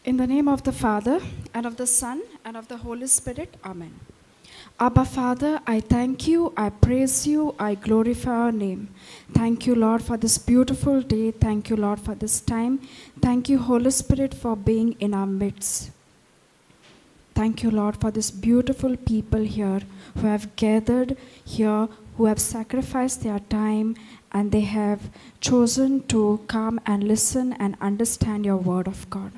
In the name of the Father, and of the Son, and of the Holy Spirit. Amen. Abba, Father, I thank you, I praise you, I glorify your name. Thank you, Lord, for this beautiful day. Thank you, Lord, for this time. Thank you, Holy Spirit, for being in our midst. Thank you, Lord, for this beautiful people here who have gathered here, who have sacrificed their time, and they have chosen to come and listen and understand your word of God.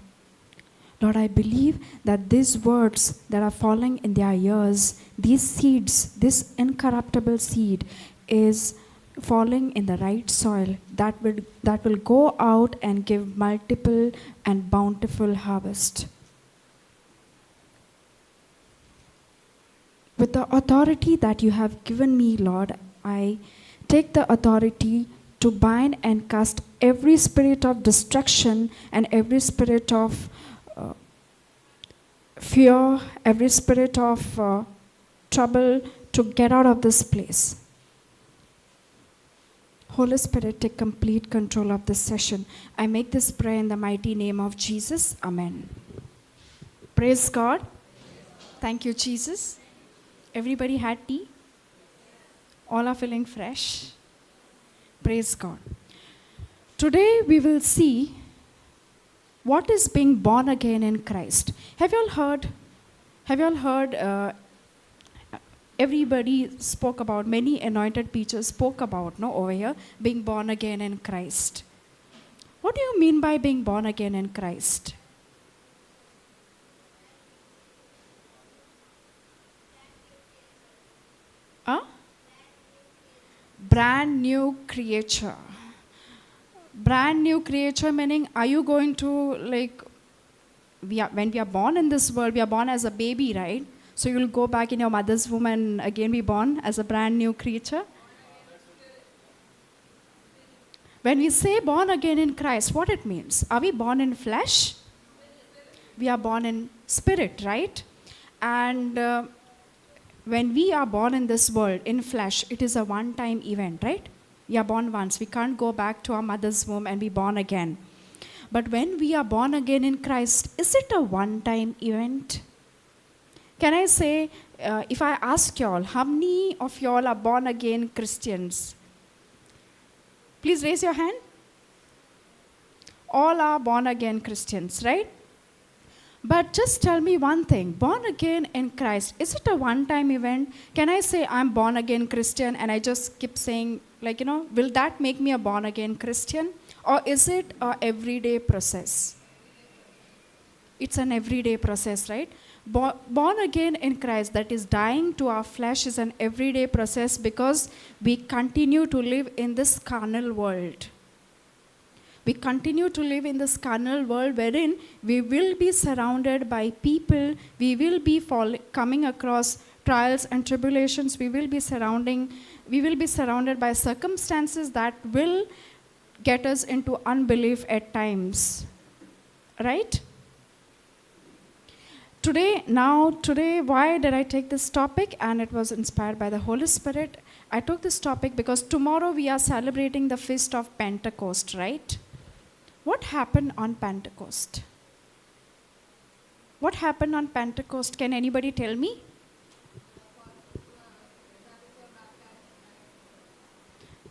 Lord, I believe that these words that are falling in their ears, these seeds, this incorruptible seed is falling in the right soil that will go out and give multiple and bountiful harvest. With the authority that you have given me, Lord, I take the authority to bind and cast every spirit of destruction and every spirit of fear, every spirit of trouble to get out of this place. Holy Spirit, take complete control of this session. I make this prayer in the mighty name of Jesus. Amen. Praise God. Thank you, Jesus. Everybody had tea? All are feeling fresh? Praise God. Today we will see what is being born again in Christ. Have you all heard, everybody spoke about, many anointed preachers spoke about, over here, being born again in Christ. What do you mean by being born again in Christ? Brand new creature. Brand new creature meaning, are you going to, when we are born in this world, we are born as a baby, right? So you'll go back in your mother's womb and again be born as a brand new creature? When we say born again in Christ, what it means? Are we born in flesh? We are born in spirit, right? And when we are born in this world, in flesh, it is a one-time event, right? We are born once. We can't go back to our mother's womb and be born again. But when we are born again in Christ, is it a one-time event? Can I say, if I ask y'all, how many of y'all are born again Christians? Please raise your hand. All are born again Christians, right? But just tell me one thing, born again in Christ, is it a one-time event? Can I say I'm born again Christian and I just keep saying, will that make me a born again Christian? Or is it an everyday process? It's an everyday process, right? Born again in Christ, that is dying to our flesh, is an everyday process because we continue to live in this carnal world. We continue to live in this carnal world wherein we will be surrounded by people, we will be coming across trials and tribulations, we will be surrounded by circumstances that will get us into unbelief at times. Right? Today, why did I take this topic? And it was inspired by the Holy Spirit. I took this topic because tomorrow we are celebrating the feast of Pentecost, right? What happened on Pentecost? What happened on Pentecost? Can anybody tell me?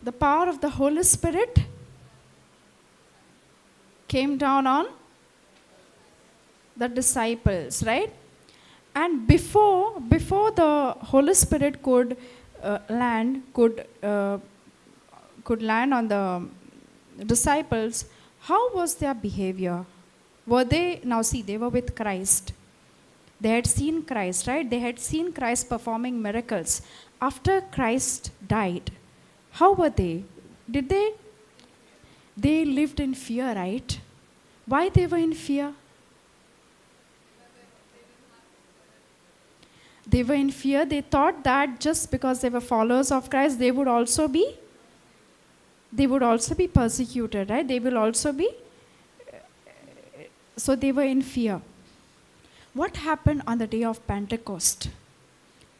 The power of the Holy Spirit came down on the disciples, right? And before the Holy Spirit could land on the disciples, how was their behavior? They were with Christ. They had seen Christ, right? They had seen Christ performing miracles. After Christ died, how were they? They lived in fear, right? Why they were in fear? They were in fear. They thought that just because they were followers of Christ, they would also be persecuted, right? So they were in fear. What happened on the day of Pentecost?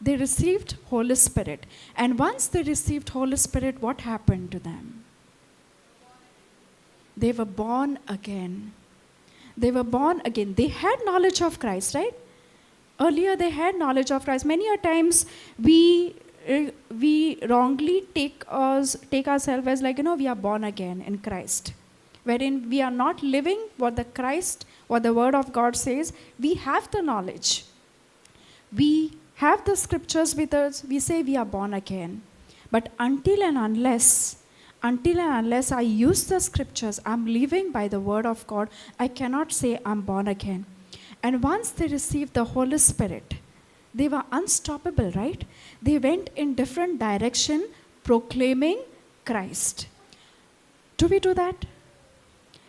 They received Holy Spirit. And once they received Holy Spirit, what happened to them? They were born again. They were born again. They had knowledge of Christ, right? Earlier they had knowledge of Christ. Many a times we wrongly take ourselves as like, we are born again in Christ. Wherein we are not living what the word of God says. We have the knowledge. We have the scriptures with us. We say we are born again. But until and unless I use the scriptures, I'm living by the word of God, I cannot say I'm born again. And once they received the Holy Spirit, they were unstoppable, right? They went in different direction proclaiming Christ. Do we do that?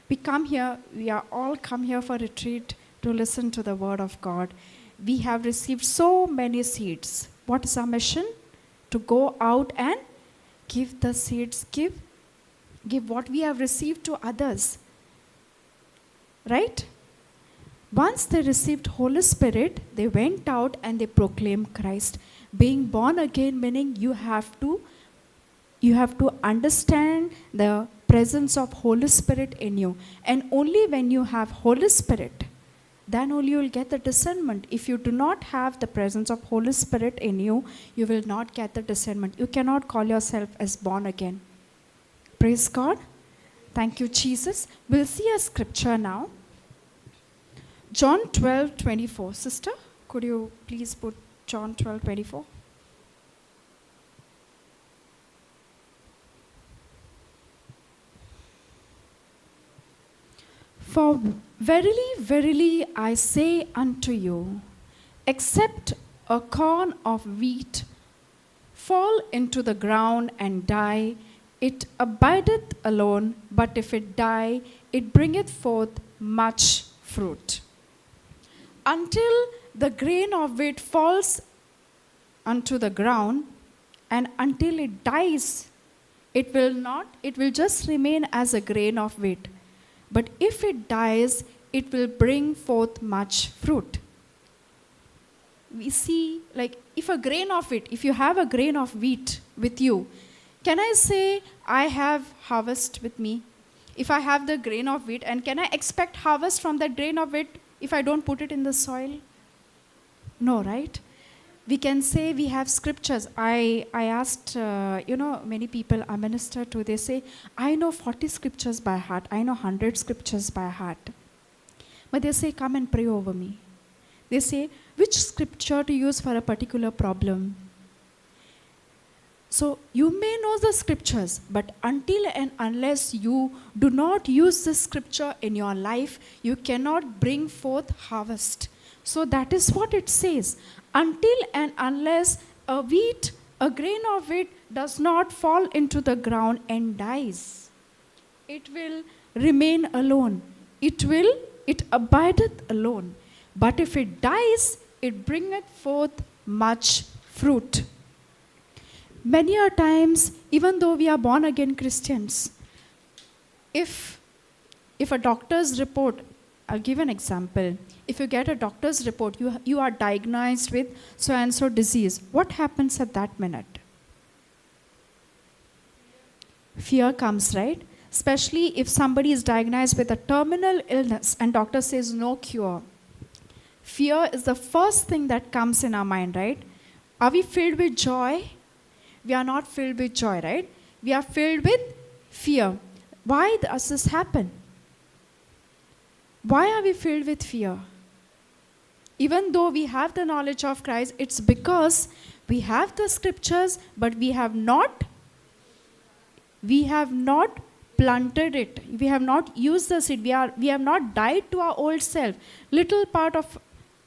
We are all come here for retreat to listen to the word of God. We have received so many seeds. What is our mission? To go out and give the seeds, give what we have received to others. Right? Once they received Holy Spirit, they went out and they proclaimed Christ. Being born again meaning you have to understand the presence of Holy Spirit in you. And only when you have Holy Spirit, then only you will get the discernment. If you do not have the presence of Holy Spirit in you, you will not get the discernment. You cannot call yourself as born again. Praise God. Thank you, Jesus. We'll see a scripture now. John 12:24. Sister, could you please put John 12:24? For verily, verily, I say unto you, except a corn of wheat fall into the ground and die, it abideth alone, but if it die, it bringeth forth much fruit. Until the grain of wheat falls unto the ground, and until it dies, it will just remain as a grain of wheat. But if it dies, it will bring forth much fruit. We see, like, if you have a grain of wheat with you, can I say, I have harvest with me? If I have the grain of wheat, and can I expect harvest from that grain of wheat if I don't put it in the soil? No, right? We can say we have scriptures. I asked, many people I minister to, they say, I know 40 scriptures by heart. I know 100 scriptures by heart. But they say, come and pray over me. They say, which scripture to use for a particular problem? So you may know the scriptures, but until and unless you do not use the scripture in your life, you cannot bring forth harvest. So that is what it says. Until and unless a grain of wheat does not fall into the ground and dies, it will remain alone. It abideth alone. But if it dies, it bringeth forth much fruit. Many a times, even though we are born again Christians, if a doctor's report, I'll give an example. If you get a doctor's report, you are diagnosed with so and so disease, what happens at that minute? Fear comes, right? Especially if somebody is diagnosed with a terminal illness and doctor says no cure. Fear is the first thing that comes in our mind, right? Are we filled with joy? We are not filled with joy, right? We are filled with fear. Why does this happen? Why are we filled with fear? Even though we have the knowledge of Christ, it's because we have the scriptures, but we have not planted it. We have not used the seed. We have not died to our old self. Little part of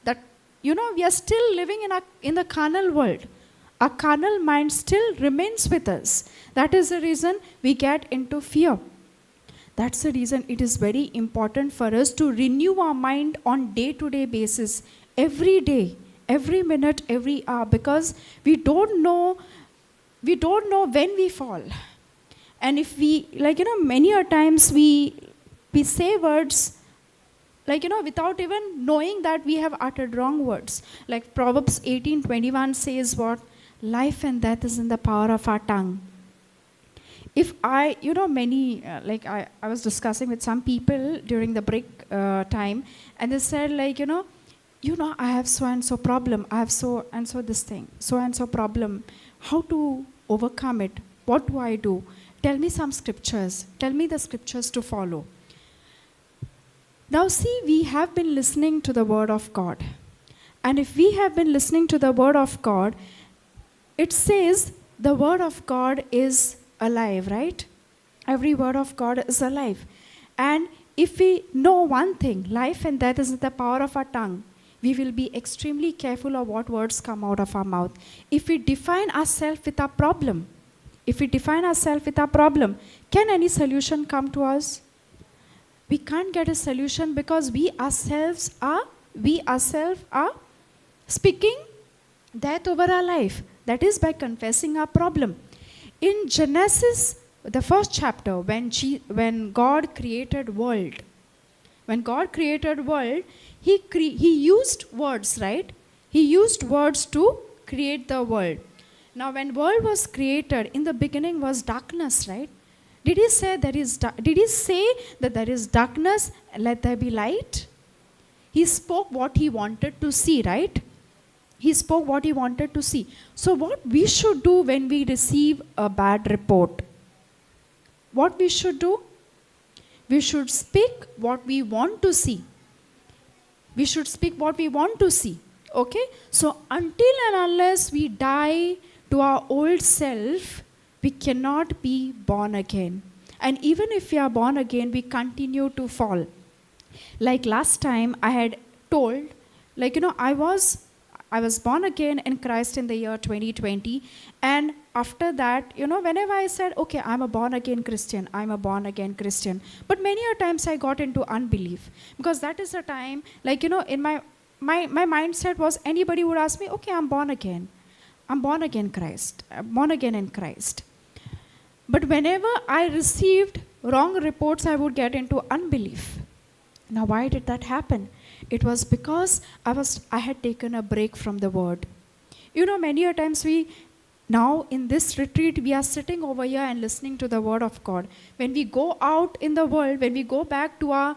that, we are still living in the carnal world. Our carnal mind still remains with us. That is the reason we get into fear. That's the reason it is very important for us to renew our mind on day-to-day basis, every day, every minute, every hour, because we don't know when we fall. And if we, many a times we say words, without even knowing that we have uttered wrong words. Like Proverbs 18:21 says what? Life and death is in the power of our tongue. if I, many, I was discussing with some people during the break time, and they said, I have so and so problem, I have so and so this thing, so and so problem. How to overcome it? What do I do? Tell me some scriptures. Tell me the scriptures to follow. Now see, we have been listening to the word of God. And if we have been listening to the word of God, it says the word of God is alive, right? Every word of God is alive. And if we know one thing, life and death is in the power of our tongue, we will be extremely careful of what words come out of our mouth. If we define ourselves with our problem, can any solution come to us? We can't get a solution because we ourselves are speaking death over our life. That is by confessing our problem. In Genesis, the first chapter, when God created world, he used words, right? He used words to create the world. Now, when world was created, in the beginning was darkness, right? Did he say that there is darkness, let there be light? He spoke what he wanted to see, right? He spoke what he wanted to see. So what we should do when we receive a bad report? What we should do? We should speak what we want to see. We should speak what we want to see. Okay? So until and unless we die to our old self, we cannot be born again. And even if we are born again, we continue to fall. Like last time I had told, I was born again in Christ in the year 2020. And after that, whenever I said, okay, I'm a born again Christian. But many a times I got into unbelief. Because that is the time, in my mindset was, anybody would ask me, okay, I'm born again. I'm born again in Christ. But whenever I received wrong reports, I would get into unbelief. Now, why did that happen? It was because I had taken a break from the word. Many a times now in this retreat, we are sitting over here and listening to the word of God. When we go out in the world, when we go back to our,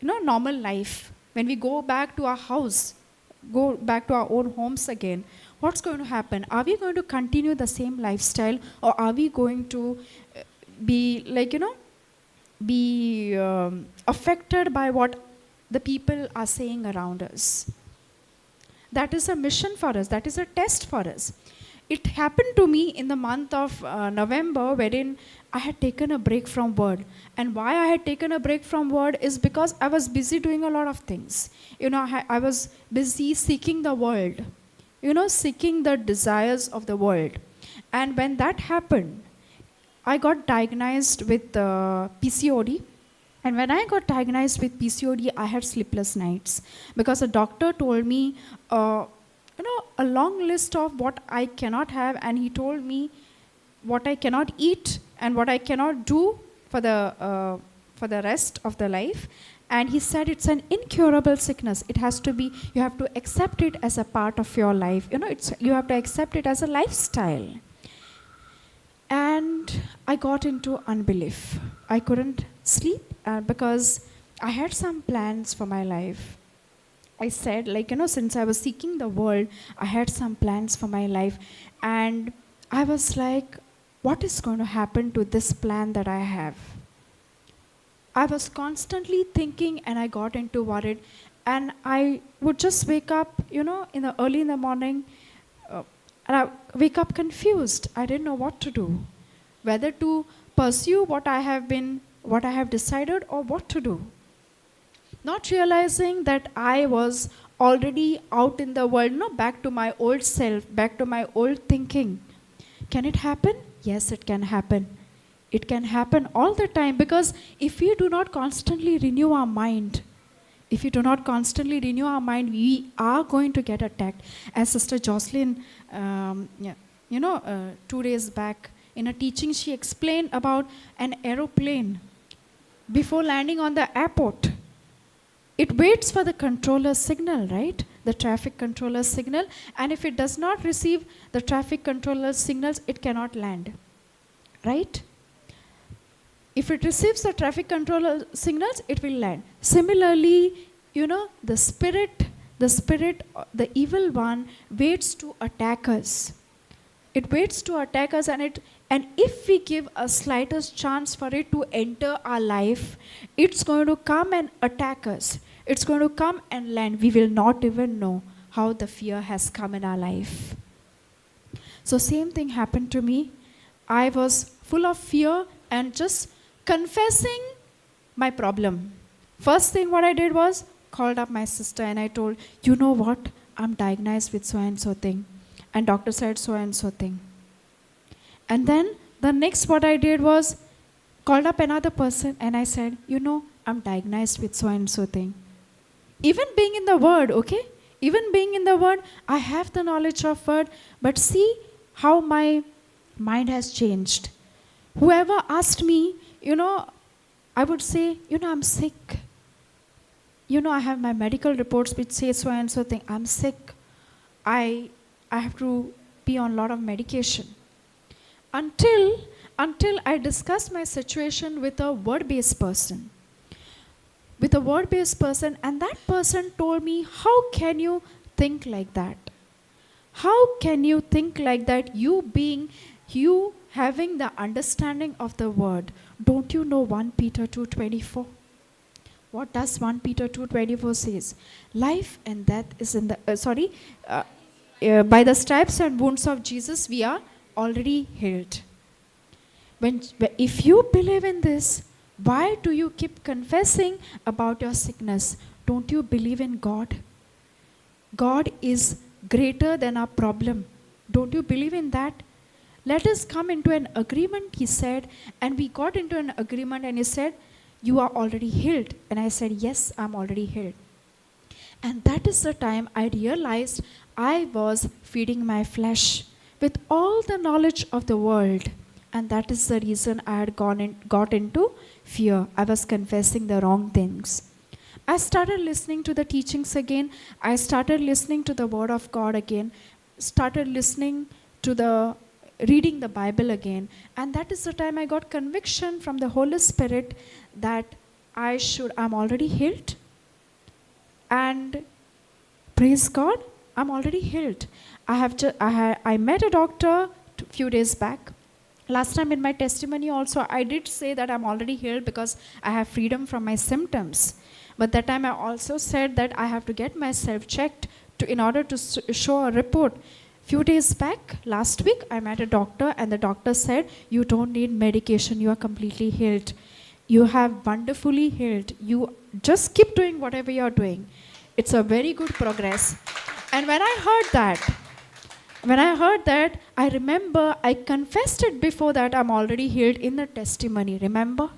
normal life, when we go back to our house, go back to our own homes again, what's going to happen? Are we going to continue the same lifestyle, or are we going to be affected by what the people are saying around us? That is a mission for us. That is a test for us. It happened to me in the month of November, wherein I had taken a break from word. And why I had taken a break from word is because I was busy doing a lot of things. I was busy seeking the world, seeking the desires of the world. And when that happened, I got diagnosed with PCOD. And when I got diagnosed with PCOD, I had sleepless nights because a doctor told me, a long list of what I cannot have, and he told me what I cannot eat and what I cannot do for the rest of the life. And he said it's an incurable sickness. It has to be, you have to accept it as a part of your life. You have to accept it as a lifestyle. And I got into unbelief. I couldn't sleep because I had some plans for my life. I said, since I was seeking the world, I had some plans for my life. And I was like, what is going to happen to this plan that I have? I was constantly thinking, and I got into worried. And I would just wake up, early in the morning, and I wake up confused. I didn't know what to do, whether to pursue what I have decided, or what to do. Not realizing that I was already out in the world, back to my old self, back to my old thinking. Can it happen? Yes, it can happen. It can happen all the time, because if we do not constantly renew our mind, we are going to get attacked. As Sister Jocelyn, 2 days back, in a teaching, she explained about an aeroplane. Before landing on the airport, it waits for the controller signal, right? The traffic controller signal. And if it does not receive the traffic controller signals, it cannot land. right? If it receives the traffic control signals, it will land. Similarly, the spirit, the evil one waits to attack us. It waits to attack us, and if we give a slightest chance for it to enter our life, it's going to come and attack us. It's going to come and land. We will not even know how the fear has come in our life. So same thing happened to me. I was full of fear and just confessing my problem. First thing what I did was called up my sister and I told, you know what, I'm diagnosed with so and so thing. And doctor said so and so thing. And then the next what I did was called up another person and I said, I'm diagnosed with so and so thing. Even being in the word, okay? Even being in the word, I have the knowledge of word, but see how my mind has changed. Whoever asked me, I would say, I'm sick. I have my medical reports which say so and so thing. I'm sick. I have to be on a lot of medication. Until I discussed my situation with a word-based person. With a word-based person, and that person told me, how can you think like that? How can you think like that? You having the understanding of the word. Don't you know 1 Peter 2:24? What does 1 Peter 2:24 says? Life and death is in the, by the stripes and wounds of Jesus, we are already healed. If you believe in this, why do you keep confessing about your sickness? Don't you believe in God? God is greater than our problem. Don't you believe in that? Let us come into an agreement, he said, and we got into an agreement and he said, you are already healed. And I said, yes, I'm already healed. And that is the time I realized I was feeding my flesh with all the knowledge of the world. And that is the reason I had got into fear. I was confessing the wrong things. I started listening to the teachings again. I started listening to the word of God again. Started listening to reading the Bible again. And that is the time I got conviction from the Holy Spirit that I'm already healed. And praise God, I'm already healed. I met a doctor a few days back. Last time in my testimony also, I did say that I'm already healed because I have freedom from my symptoms. But that time I also said that I have to get myself checked in order to show a report. Few days back, last week, I met a doctor and the doctor said, you don't need medication, you are completely healed. You have wonderfully healed. You just keep doing whatever you are doing. It's a very good progress. And when I heard that, I remember I confessed it before that I'm already healed in the testimony, remember?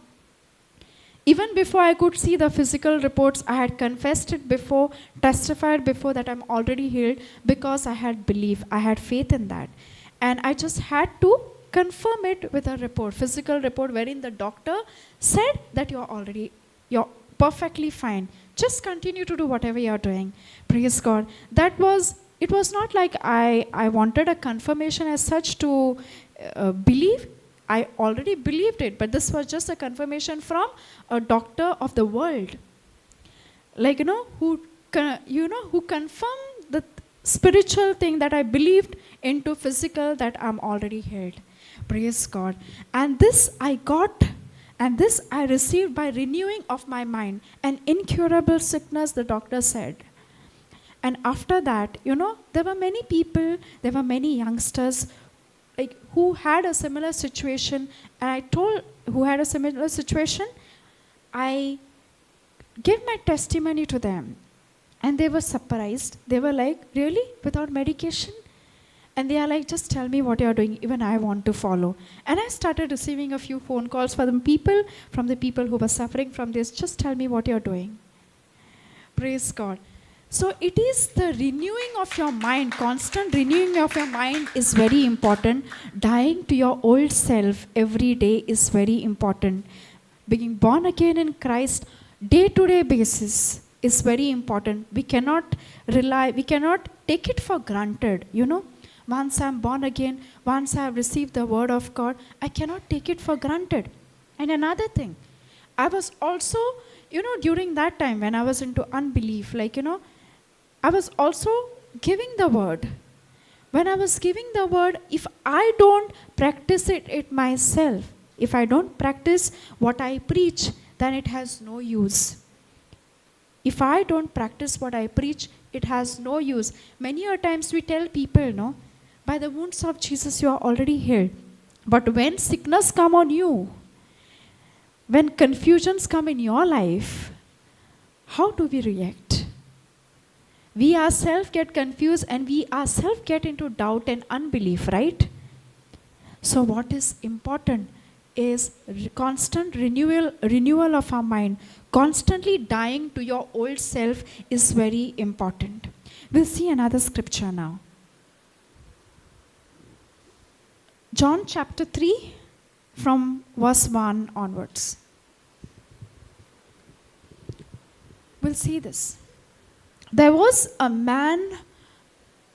Even before I could see the physical reports, I had confessed it before, testified before that I'm already healed because I had belief, I had faith in that. And I just had to confirm it with a report, physical report, wherein the doctor said that you're perfectly fine. Just continue to do whatever you're doing. Praise God. It was not like I wanted a confirmation as such to believe. I already believed it, but this was just a confirmation from a doctor of the world. Like, who confirmed the spiritual thing that I believed into physical, that I'm already healed. Praise God. And this I received by renewing of my mind. An incurable sickness, the doctor said. And after that, there were many people, there were many youngsters who had a similar situation, and I gave my testimony to them. And they were surprised. They were like, really? Without medication? And they are like, just tell me what you are doing. Even I want to follow. And I started receiving a few phone calls from the people who were suffering from this. Just tell me what you are doing. Praise God. So it is the renewing of your mind, constant renewing of your mind is very important. Dying to your old self every day is very important. Being born again in Christ, day-to-day basis is very important. We cannot take it for granted, once I'm born again, once I've received the word of God, I cannot take it for granted. And another thing, I was also, during that time when I was into unbelief, I was also giving the word. When I was giving the word, if I don't practice it myself, if I don't practice what I preach, then it has no use. If I don't practice what I preach, it has no use. Many a times we tell people, no, by the wounds of Jesus you are already healed. But when sickness come on you, when confusions come in your life, how do we react? We ourselves get confused and we ourselves get into doubt and unbelief, right? So what is important is constant renewal of our mind. Constantly dying to your old self is very important. We'll see another scripture now. John chapter 3 from verse 1 onwards. We'll see this. There was a man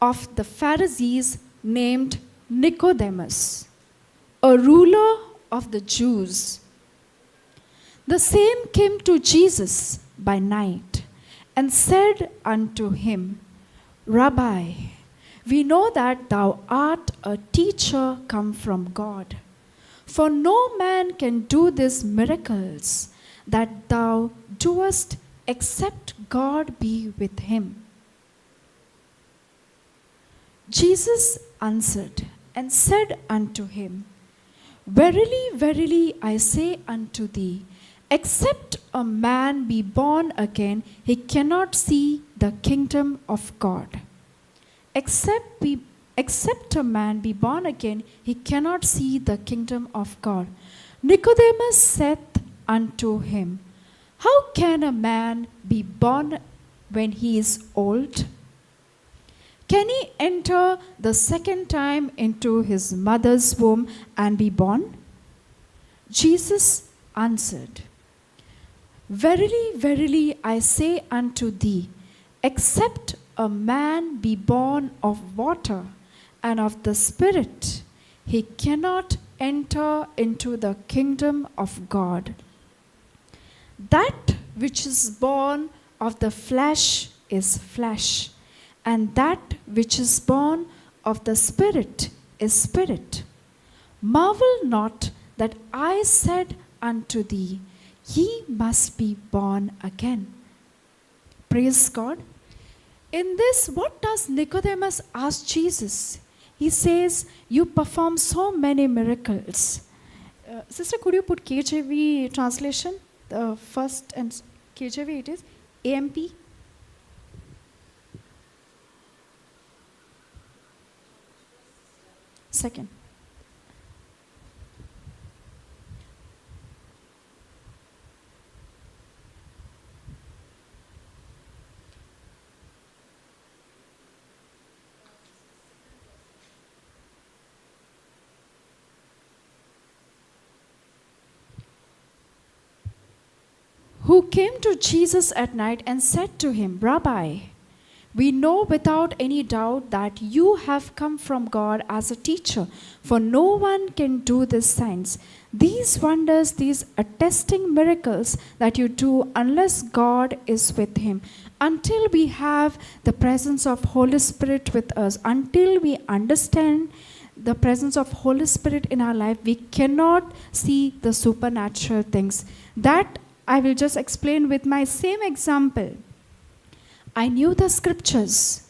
of the Pharisees named Nicodemus, a ruler of the Jews. The same came to Jesus by night and said unto him, Rabbi, we know that thou art a teacher come from God. For no man can do these miracles that thou doest except God be with him. Jesus answered and said unto him, Verily, verily, I say unto thee, except a man be born again, he cannot see the kingdom of God. Except a man be born again, he cannot see the kingdom of God. Nicodemus saith unto him, How can a man be born when he is old? Can he enter the second time into his mother's womb and be born? Jesus answered, Verily, verily, I say unto thee, except a man be born of water and of the Spirit, he cannot enter into the kingdom of God. That which is born of the flesh is flesh, and that which is born of the Spirit is spirit. Marvel not that I said unto thee, ye must be born again. Praise God. In this, what does Nicodemus ask Jesus? He says, you perform so many miracles. Sister, could you put KJV translation? The first and KJV it is AMP. Second. Who came to Jesus at night and said to him, Rabbi, we know without any doubt that you have come from God as a teacher, for no one can do these signs, these wonders, these attesting miracles that you do unless God is with him. Until we have the presence of Holy Spirit with us, until we understand the presence of Holy Spirit in our life, we cannot see the supernatural things. That I will just explain with my same example. I knew the scriptures.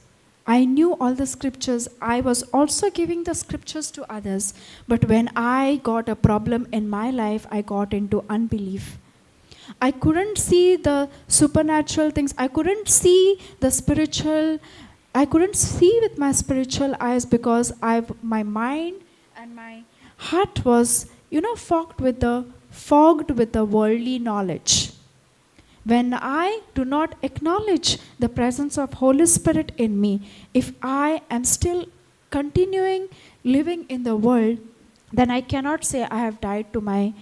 I knew all the scriptures. I was also giving the scriptures to others. But when I got a problem in my life, I got into unbelief. I couldn't see the supernatural things. I couldn't see the spiritual. I couldn't see with my spiritual eyes because my mind and my heart was, fogged with the worldly knowledge. When I do not acknowledge the presence of Holy Spirit in me, if I am still continuing living in the world, then I cannot say I have died to my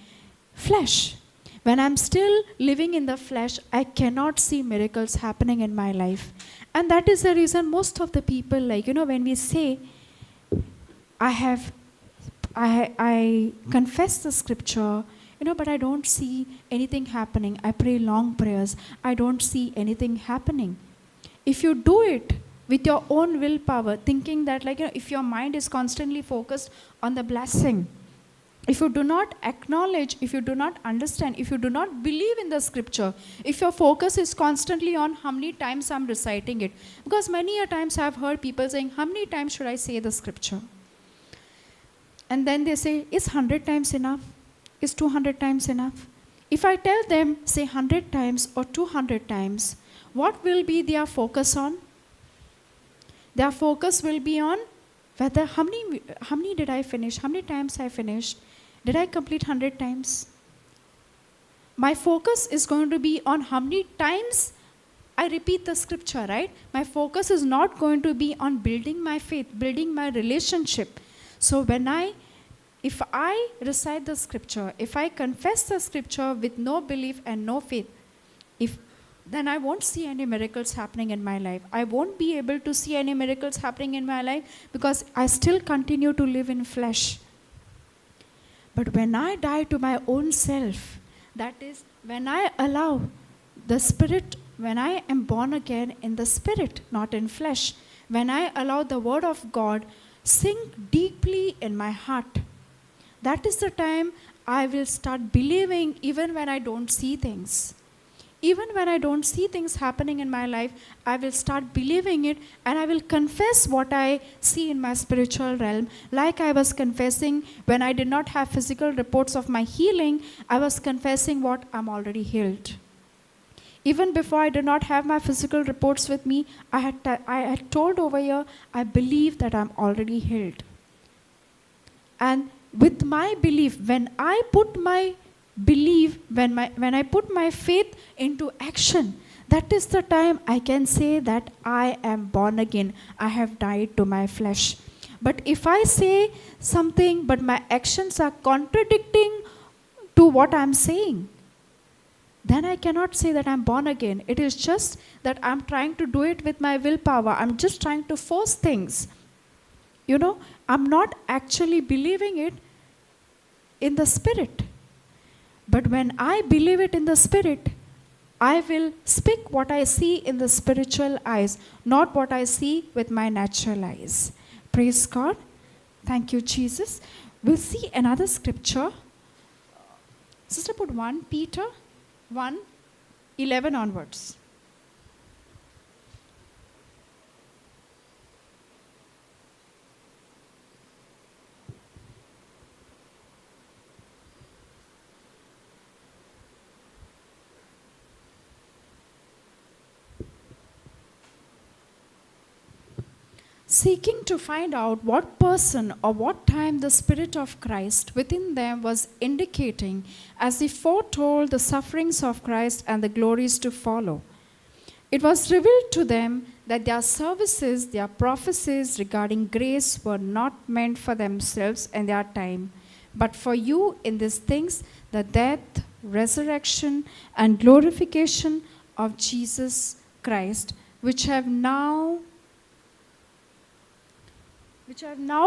flesh. When I'm still living in the flesh, I cannot see miracles happening in my life. And that is the reason most of the people, when we say, I confess the scripture, but I don't see anything happening. I pray long prayers. I don't see anything happening. If you do it with your own willpower, thinking that if your mind is constantly focused on the blessing, if you do not acknowledge, if you do not understand, if you do not believe in the scripture, if your focus is constantly on how many times I'm reciting it, because many a times I've heard people saying, how many times should I say the scripture? And then they say, is 100 times enough? Is 200 times enough? If I tell them, say 100 times or 200 times, what will be their focus on? Their focus will be on whether how many did I finish? How many times I finished? Did I complete 100 times? My focus is going to be on how many times I repeat the scripture, right? My focus is not going to be on building my faith, building my relationship. So if I recite the scripture, if I confess the scripture with no belief and no faith, then I won't see any miracles happening in my life. I won't be able to see any miracles happening in my life because I still continue to live in flesh. But when I die to my own self, that is, when I allow the Spirit, when I am born again in the Spirit, not in flesh, when I allow the Word of God sink deeply in my heart, that is the time I will start believing even when I don't see things. Even when I don't see things happening in my life, I will start believing it and I will confess what I see in my spiritual realm. Like I was confessing when I did not have physical reports of my healing, I was confessing what I'm already healed. Even before I did not have my physical reports with me, I had told over here, I believe that I'm already healed. And with my belief, when I put my belief, when I put my faith into action, that is the time I can say that I am born again. I have died to my flesh. But if I say something, but my actions are contradicting to what I'm saying, then I cannot say that I'm born again. It is just that I'm trying to do it with my willpower. I'm just trying to force things. I'm not actually believing it in the Spirit. But when I believe it in the Spirit, I will speak what I see in the spiritual eyes, not what I see with my natural eyes. Praise God. Thank you, Jesus. We'll see another scripture. Sister, put 1 Peter 1:11 onwards. Seeking to find out what person or what time the Spirit of Christ within them was indicating as he foretold the sufferings of Christ and the glories to follow. It was revealed to them that their services, their prophecies regarding grace were not meant for themselves and their time, but for you in these things, the death, resurrection, and glorification of Jesus Christ, which have now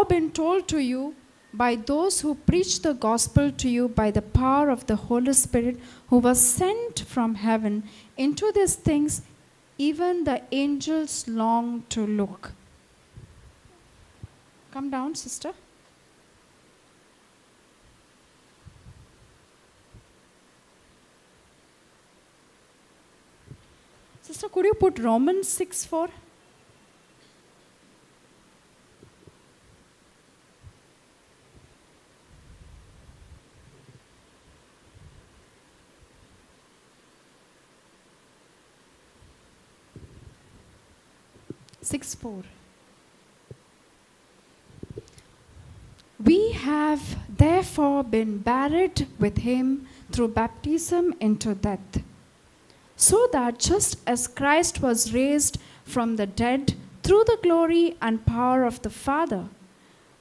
been told to you by those who preach the gospel to you by the power of the Holy Spirit who was sent from heaven. Into these things even the angels long to look. Come down, sister. Sister, could you put Romans 6:4? We have therefore been buried with him through baptism into death, so that just as Christ was raised from the dead through the glory and power of the Father,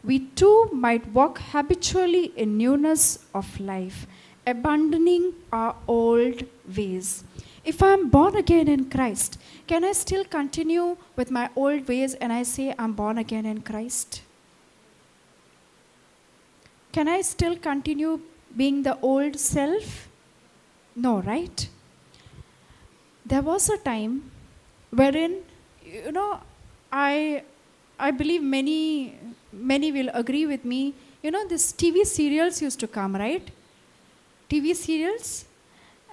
we too might walk habitually in newness of life, abandoning our old ways. If I'm born again in Christ, can I still continue with my old ways and I say I'm born again in Christ? can I still continue being the old self? No, right? There was a time wherein, I believe many will agree with me. This TV serials used to come, right? TV serials,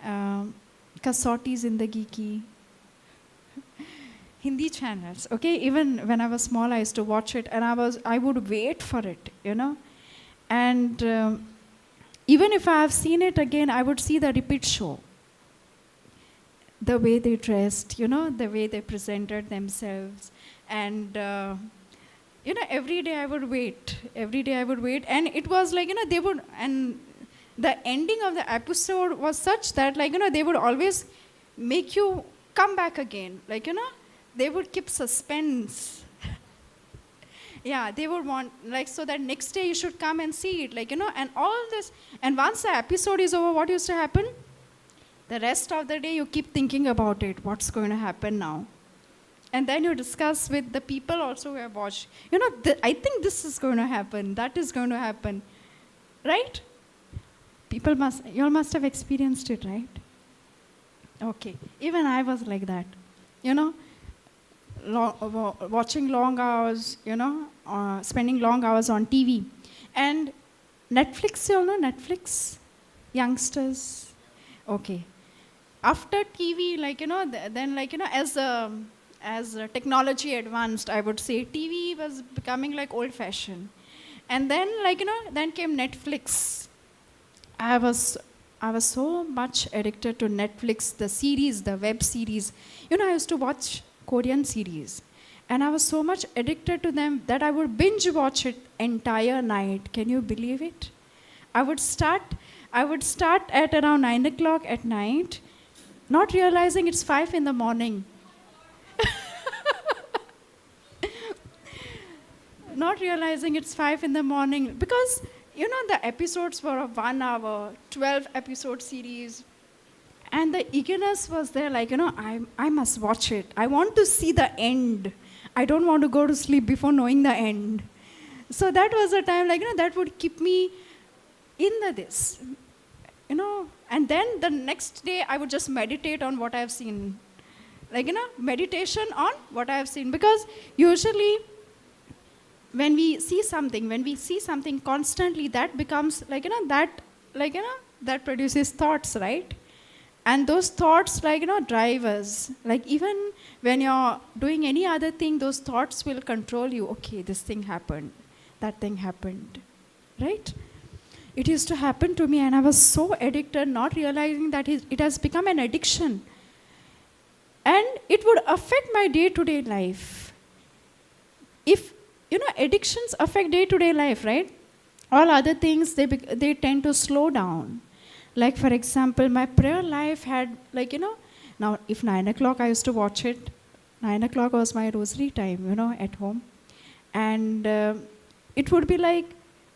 Kasauti Zindagi Ki, Hindi channels. Okay, even when I was small, I used to watch it, and I would wait for it, and even if I have seen it again, I would see the repeat show. The way they dressed, the way they presented themselves, and every day I would wait. Every day I would wait, and it was like they would, and the ending of the episode was such that they would always make you come back again, they would keep suspense. Yeah, they would want, so that next day you should come and see it, and all this. And once the episode is over, what used to happen? The rest of the day you keep thinking about it, what's going to happen now? And then you discuss with the people also who have watched, I think this is going to happen, that is going to happen, right? You all must have experienced it, right? Okay, even I was like that, watching long hours, spending long hours on TV. And Netflix, you all know Netflix? Youngsters? Okay. After TV, then as technology advanced, I would say TV was becoming like old-fashioned. And then, then came Netflix. I was so much addicted to Netflix, the series, the web series. I used to watch Korean series, and I was so much addicted to them that I would binge watch it entire night. Can you believe it? I would start at around 9 o'clock at night, not realizing it's 5 in the morning. Not realizing it's 5 in the morning, because the episodes were of 1 hour, 12 episode series. And the eagerness was there, I must watch it. I want to see the end. I don't want to go to sleep before knowing the end. So that was a time, that would keep me in this, And then the next day, I would just meditate on what I've seen. Meditation on what I've seen. Because usually, when we see something constantly, that becomes, that produces thoughts, right? And those thoughts, drive us. Even when you're doing any other thing, those thoughts will control you. Okay, this thing happened. That thing happened. Right? It used to happen to me, and I was so addicted, not realizing that it has become an addiction. And it would affect my day-to-day life. If, addictions affect day-to-day life, right? All other things, they tend to slow down. Like, for example, my prayer life had, now if 9 o'clock I used to watch it, 9 o'clock was my rosary time, at home. And it would be like,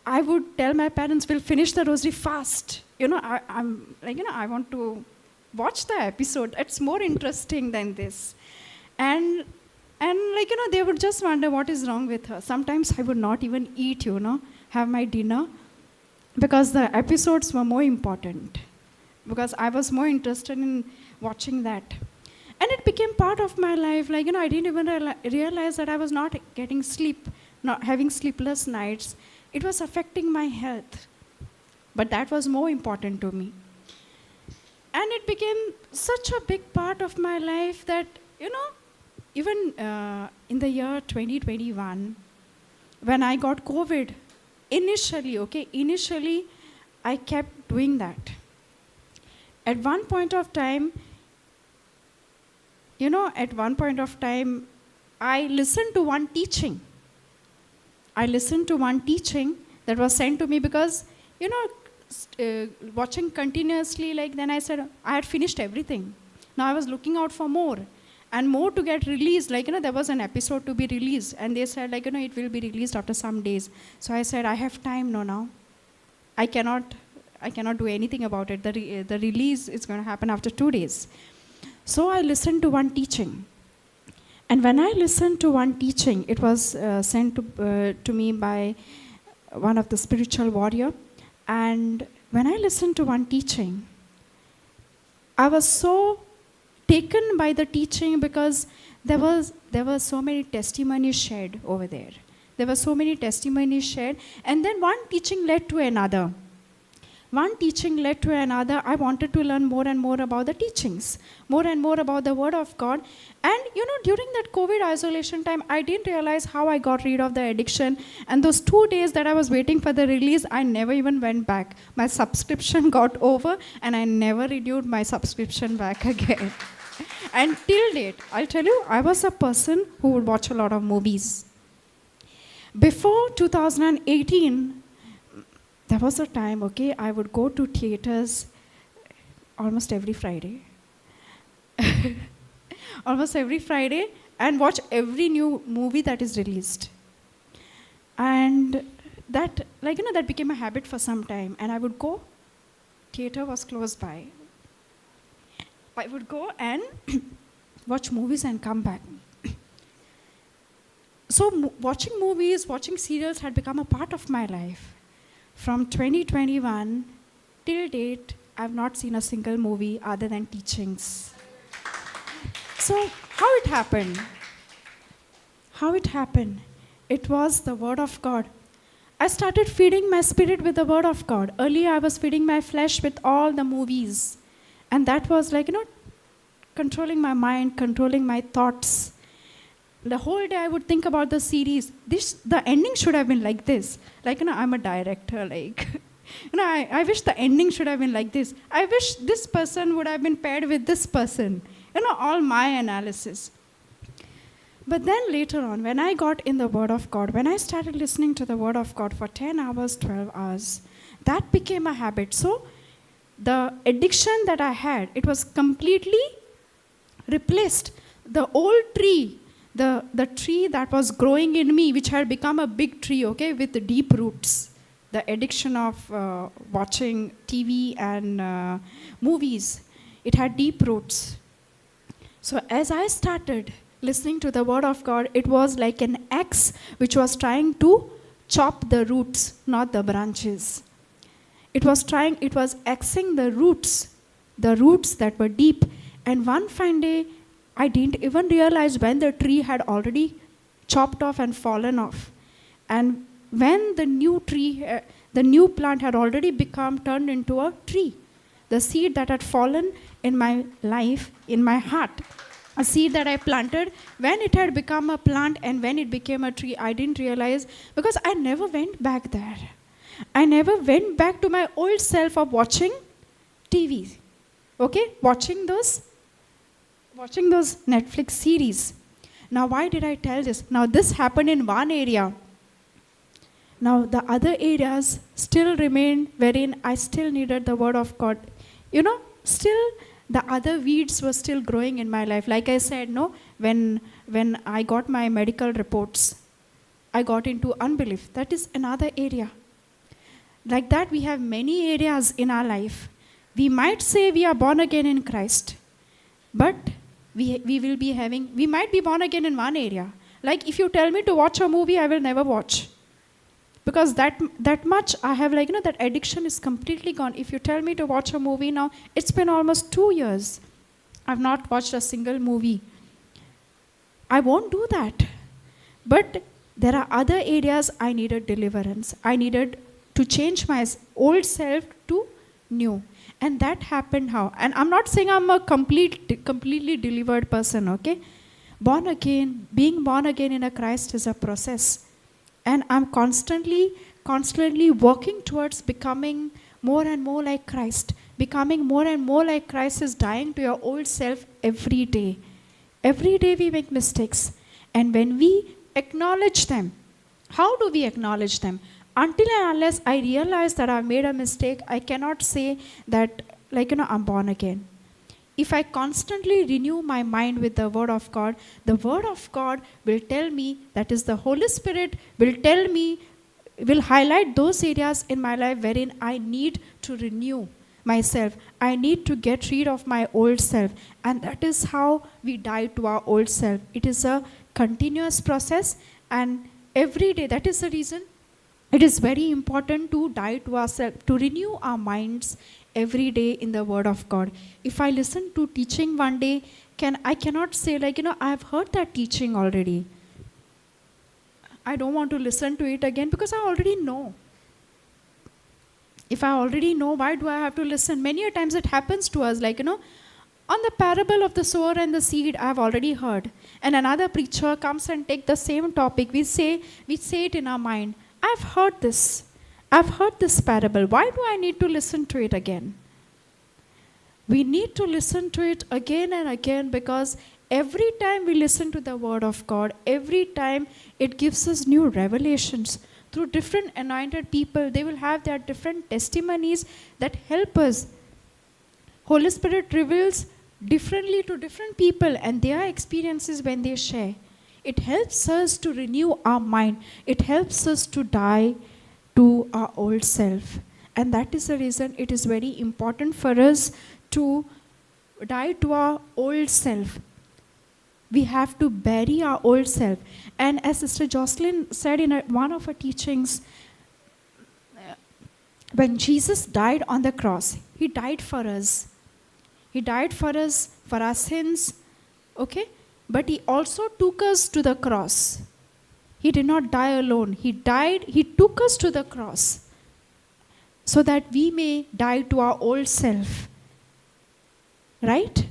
I would tell my parents, we'll finish the rosary fast. I'm I want to watch the episode. It's more interesting than this. And they would just wonder what is wrong with her. Sometimes I would not even eat, have my dinner, because the episodes were more important, because I was more interested in watching that. And it became part of my life. I didn't even realize that I was not getting sleep, not having sleepless nights. It was affecting my health. But that was more important to me. And it became such a big part of my life that, even in the year 2021, when I got COVID, initially, I kept doing that. At one point of time, I listened to one teaching. That was sent to me because, watching continuously, then I said, I had finished everything. Now I was looking out for more. And more to get released. There was an episode to be released. And they said, it will be released after some days. So I said, I have time now. I cannot do anything about it. The release is going to happen after 2 days. So I listened to one teaching. And when I listened to one teaching, it was sent to me by one of the spiritual warrior. And when I listened to one teaching, I was so taken by the teaching because there were so many testimonies shared over there. There were so many testimonies shared, and then one teaching led to another. One teaching led to another. I wanted to learn more and more about the teachings, more and more about the Word of God. And during that COVID isolation time, I didn't realize how I got rid of the addiction. And those 2 days that I was waiting for the release, I never even went back. My subscription got over, and I never renewed my subscription back again. And till date, I'll tell you, I was a person who would watch a lot of movies. Before 2018, there was a time, okay, I would go to theaters almost every Friday. Almost every Friday, and watch every new movie that is released. And that, that became a habit for some time. And I would go, theater was close by. I would go and watch movies and come back. So watching movies, watching serials had become a part of my life. From 2021 till date, I've not seen a single movie other than teachings. So how it happened? How it happened? It was the Word of God. I started feeding my spirit with the Word of God. Earlier I was feeding my flesh with all the movies. And that was controlling my mind, controlling my thoughts. The whole day I would think about the series. The ending should have been like this. I'm a director. I wish the ending should have been like this. I wish this person would have been paired with this person. All my analysis. But then later on, when I got in the Word of God, when I started listening to the Word of God for 10 hours, 12 hours, that became a habit. So the addiction that I had, it was completely replaced. The old tree, the tree that was growing in me, which had become a big tree, okay, with the deep roots. The addiction of watching TV and movies, it had deep roots. So as I started listening to the Word of God, it was like an axe which was trying to chop the roots, not the branches. It was axing the roots that were deep. And one fine day, I didn't even realize when the tree had already chopped off and fallen off. And when the new tree, the new plant had already turned into a tree. The seed that had fallen in my life, in my heart, a seed that I planted, when it had become a plant and when it became a tree, I didn't realize, because I never went back there. I never went back to my old self of watching TV. Okay? Watching those Netflix series. Now, why did I tell this? Now, this happened in one area. Now, the other areas still remained wherein I still needed the Word of God. Still the other weeds were still growing in my life. Like I said, when I got my medical reports, I got into unbelief. That is another area. Like that, we have many areas in our life. We might say we are born again in Christ, but we might be born again in one area. Like if you tell me to watch a movie, I will never watch. Because that much I have that addiction is completely gone. If you tell me to watch a movie now, it's been almost 2 years. I've not watched a single movie. I won't do that. But there are other areas I needed deliverance. I needed to change my old self to new. And that happened how? And I'm not saying I'm a completely delivered person, okay? Being born again in a Christ is a process. And I'm constantly working towards becoming more and more like Christ. Becoming more and more like Christ is dying to your old self every day. Every day we make mistakes. And when we acknowledge them, how do we acknowledge them? Until and unless I realize that I've made a mistake, I cannot say that, I'm born again. If I constantly renew my mind with the Word of God, the Word of God will tell me, that is the Holy Spirit will highlight those areas in my life wherein I need to renew myself. I need to get rid of my old self. And that is how we die to our old self. It is a continuous process, and every day, that is the reason It is very important to die to ourselves, to renew our minds every day in the Word of God. If I listen to teaching one day, I cannot say I have heard that teaching already. I don't want to listen to it again because I already know. If I already know, why do I have to listen? Many a times it happens to us, on the parable of the sower and the seed, I have already heard. And another preacher comes and take the same topic. We say it in our mind. I've heard this. I've heard this parable. Why do I need to listen to it again? We need to listen to it again and again because every time we listen to the Word of God, every time it gives us new revelations. Through different anointed people, they will have their different testimonies that help us. Holy Spirit reveals differently to different people and their experiences when they share. It helps us to renew our mind. It helps us to die to our old self. And that is the reason it is very important for us to die to our old self. We have to bury our old self. And as Sister Jocelyn said in one of her teachings, when Jesus died on the cross, He died for us. He died for us, for our sins, okay? But He also took us to the cross. He did not die alone. He died, He took us to the cross so that we may die to our old self. Right?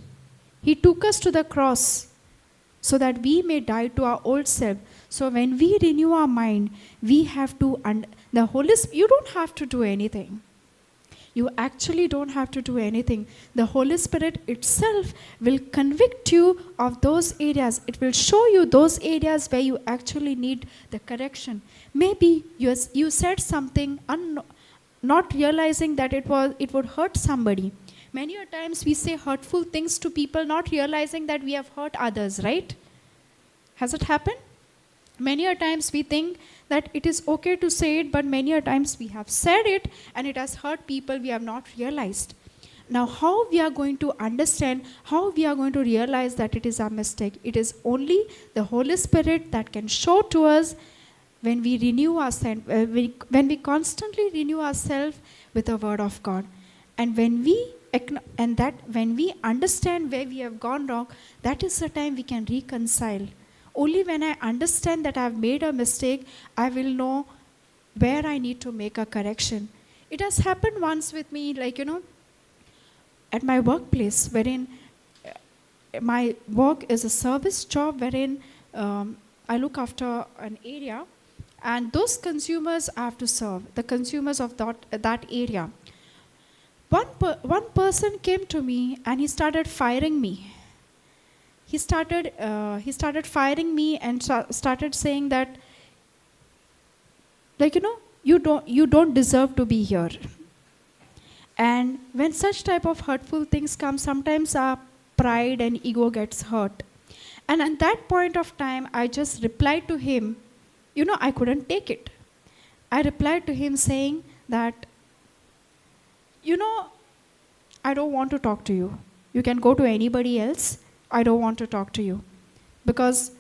He took us to the cross so that we may die to our old self. So when we renew our mind, we have to, the Holy Spirit, you don't have to do anything. You actually don't have to do anything. The Holy Spirit itself will convict you of those areas. It will show you those areas where you actually need the correction. Maybe you said something not realizing that it would hurt somebody. Many a times we say hurtful things to people not realizing that we have hurt others, right? Has it happened? Many a times we think that it is okay to say it, but many a times we have said it and it has hurt people we have not realized. Now how we are going to understand, how we are going to realize that it is our mistake? It is only the Holy Spirit that can show to us when we renew ourselves, when we constantly renew ourselves with the Word of God. And when we understand where we have gone wrong, that is the time we can reconcile. Only when I understand that I have made a mistake, I will know where I need to make a correction. It has happened once with me, at my workplace, wherein my work is a service job, wherein I look after an area, and those consumers I have to serve, the consumers of that area. One person came to me and he started firing me. He started firing me and started saying that, you don't deserve to be here. And when such type of hurtful things come, sometimes our pride and ego gets hurt. And at that point of time, I just replied to him, I couldn't take it. I replied to him saying that, I don't want to talk to you. You can go to anybody else. I don't want to talk to you. Because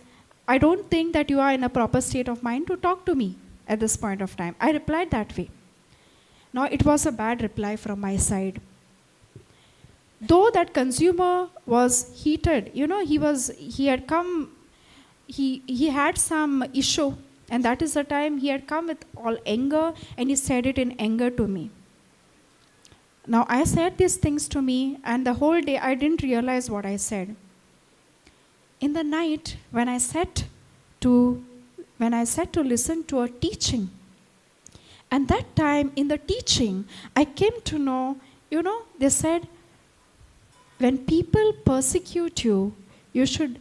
I don't think that you are in a proper state of mind to talk to me at this point of time. I replied that way. Now, it was a bad reply from my side. Though that consumer was heated, he had some issue, and that is the time he had come with all anger, and he said it in anger to me. Now, I said these things to me, and the whole day I didn't realize what I said. In the night, when I sat to listen to a teaching, and that time in the teaching, I came to know, they said, when people persecute you, you should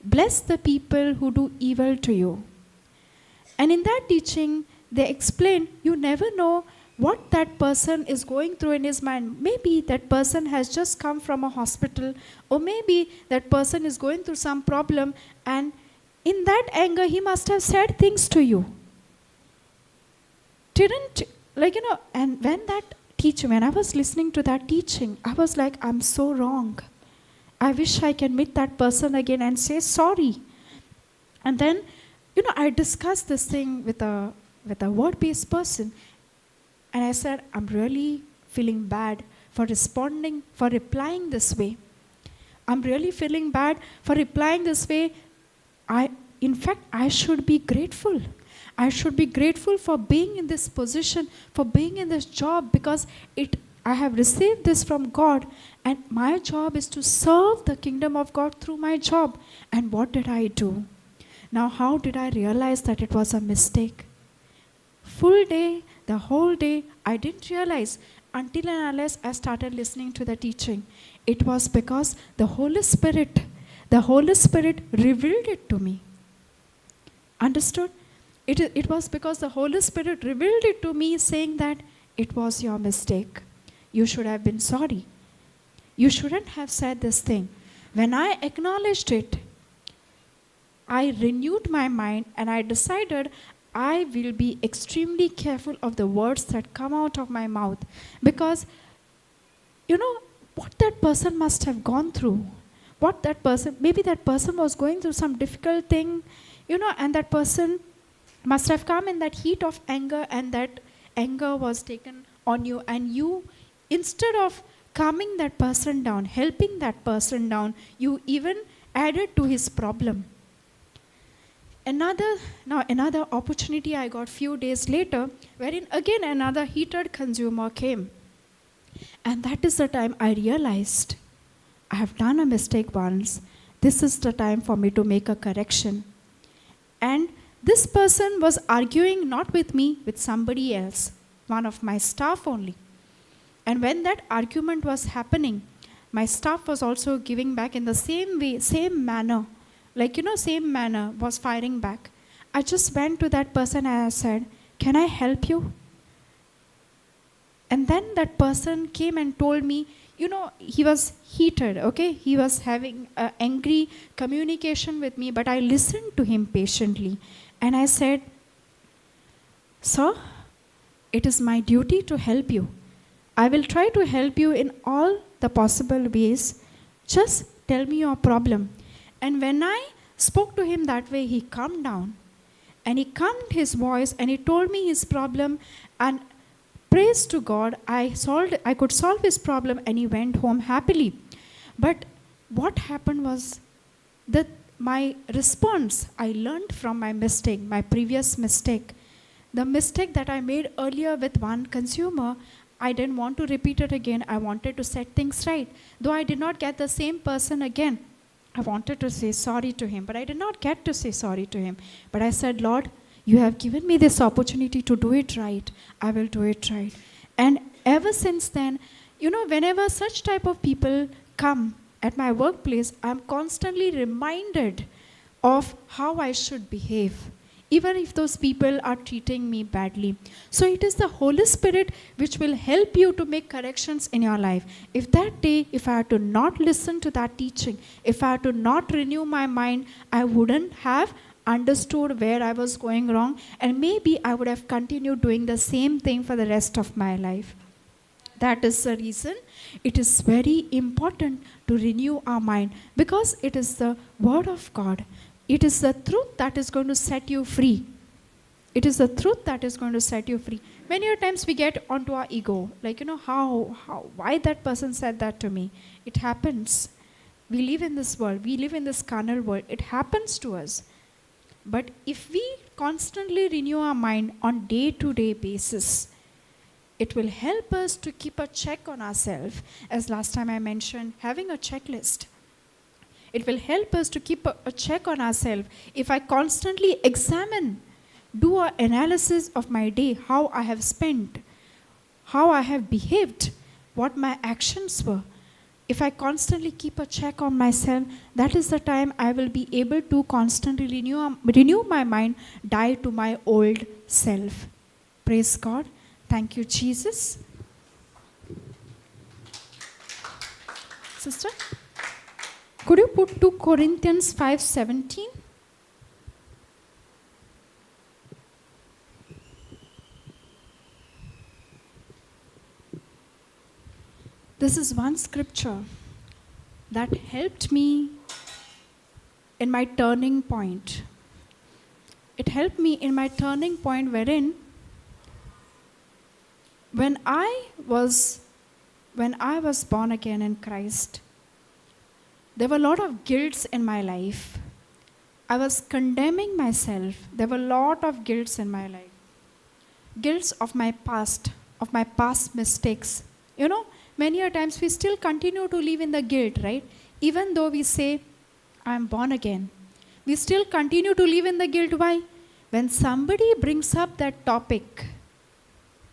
bless the people who do evil to you. And in that teaching, they explained, you never know what that person is going through in his mind. Maybe that person has just come from a hospital, or maybe that person is going through some problem, and in that anger, he must have said things to you. And when I was listening to that teaching, I was like, I'm so wrong. I wish I can meet that person again and say sorry. And then, I discussed this thing with with a word-based person. And I said, I'm really feeling bad for replying this way. I'm really feeling bad for replying this way. In fact, I should be grateful. I should be grateful for being in this position, for being in this job, because I have received this from God, and my job is to serve the kingdom of God through my job. And what did I do? Now, how did I realize that it was a mistake? Full day, the whole day, I didn't realize until and unless I started listening to the teaching. It was because the Holy Spirit revealed it to me. Understood? It was because the Holy Spirit revealed it to me, saying that it was your mistake. You should have been sorry. You shouldn't have said this thing. When I acknowledged it, I renewed my mind and I decided I will be extremely careful of the words that come out of my mouth. Because, what that person must have gone through. Maybe that person was going through some difficult thing, and that person must have come in that heat of anger, and that anger was taken on you, and you, instead of calming that person down, helping that person down, you even added to his problem. Another opportunity I got few days later, wherein again another heated consumer came. And that is the time I realized I have done a mistake once. This is the time for me to make a correction. And this person was arguing not with me, with somebody else, one of my staff only. And when that argument was happening, my staff was also giving back in the same way, same manner, was firing back. I just went to that person and I said, "Can I help you?" And then that person came and told me, he was heated, okay? He was having angry communication with me, but I listened to him patiently. And I said, "Sir, it is my duty to help you. I will try to help you in all the possible ways. Just tell me your problem." And when I spoke to him that way, he calmed down. And he calmed his voice and he told me his problem. And praise to God, I could solve his problem, and he went home happily. But what happened was that my response, I learned from my mistake, my previous mistake. The mistake that I made earlier with one consumer, I didn't want to repeat it again. I wanted to set things right. Though I did not get the same person again, I wanted to say sorry to him, but I did not get to say sorry to him. But I said, "Lord, you have given me this opportunity to do it right. I will do it right." And ever since then, whenever such type of people come at my workplace, I'm constantly reminded of how I should behave, even if those people are treating me badly. So it is the Holy Spirit which will help you to make corrections in your life. If that day, if I had to not listen to that teaching, if I had to not renew my mind, I wouldn't have understood where I was going wrong, and maybe I would have continued doing the same thing for the rest of my life. That is the reason it is very important to renew our mind, because it is the Word of God. It is the truth that is going to set you free. It is the truth that is going to set you free. Many times we get onto our ego, why that person said that to me. It happens. We live in this world. We live in this carnal world. It happens to us. But if we constantly renew our mind on day-to-day basis, it will help us to keep a check on ourselves. As last time I mentioned, having a checklist. It will help us to keep a check on ourselves. If I constantly examine, do an analysis of my day, how I have spent, how I have behaved, what my actions were. If I constantly keep a check on myself, that is the time I will be able to constantly renew my mind, die to my old self. Praise God. Thank you, Jesus. Sister, could you put 2 Corinthians 5:17? This is one scripture that helped me in my turning point. it helped me in my turning point wherein when I was born again in Christ, there were a lot of guilts in my life. I was condemning myself. There were a lot of guilts in my life. Guilts of my past mistakes. You know, many a times we still continue to live in the guilt, right? Even though we say, I am born again. We still continue to live in the guilt. Why? When somebody brings up that topic,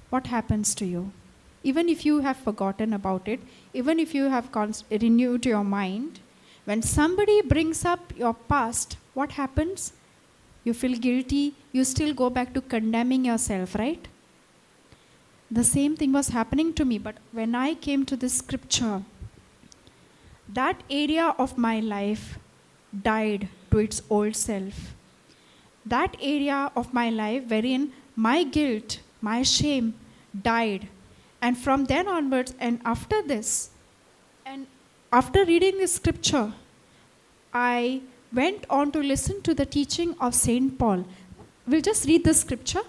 what happens to you? Even if you have forgotten about it, even if you have renewed your mind, when somebody brings up your past, what happens? You feel guilty, you still go back to condemning yourself, right? The same thing was happening to me, but when I came to this scripture, that area of my life died to its old self. That area of my life wherein my guilt, my shame died. And from then onwards, and after this, and after reading this scripture, I went on to listen to the teaching of Saint Paul. We'll just read the scripture.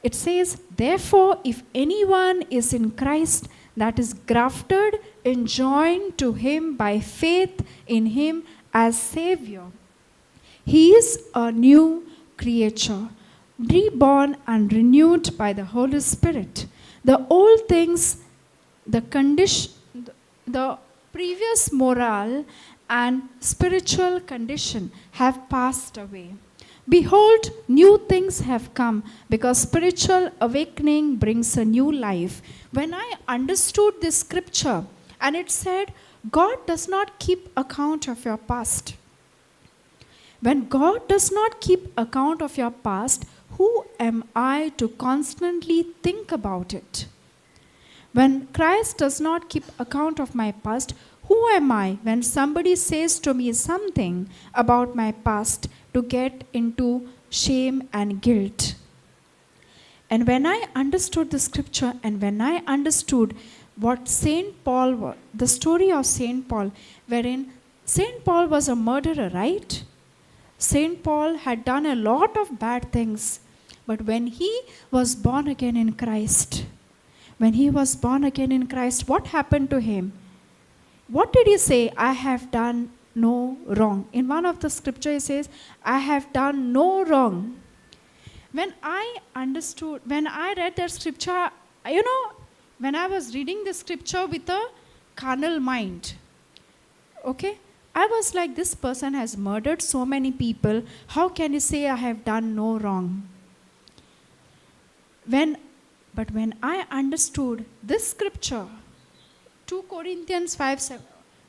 It says, therefore, if anyone is in Christ, that is grafted and joined to him by faith in him as Savior, he is a new creature, reborn and renewed by the Holy Spirit. The old things, the previous moral and spiritual condition have passed away. Behold, new things have come, because spiritual awakening brings a new life. When I understood this scripture, and it said, God does not keep account of your past. When God does not keep account of your past, who am I to constantly think about it? When Christ does not keep account of my past, who am I when somebody says to me something about my past to get into shame and guilt? And when I understood the scripture, and when I understood what Saint Paul, the story of Saint Paul, wherein Saint Paul was a murderer, right? Saint Paul had done a lot of bad things, but when he was born again in Christ, what happened to him? What did he say? I have done no wrong. In one of the scriptures he says, I have done no wrong. When I read that scripture, when I was reading the scripture with a carnal mind, okay, I was like, this person has murdered so many people. How can he say I have done no wrong? But when I understood this scripture, 2 Corinthians 5:7,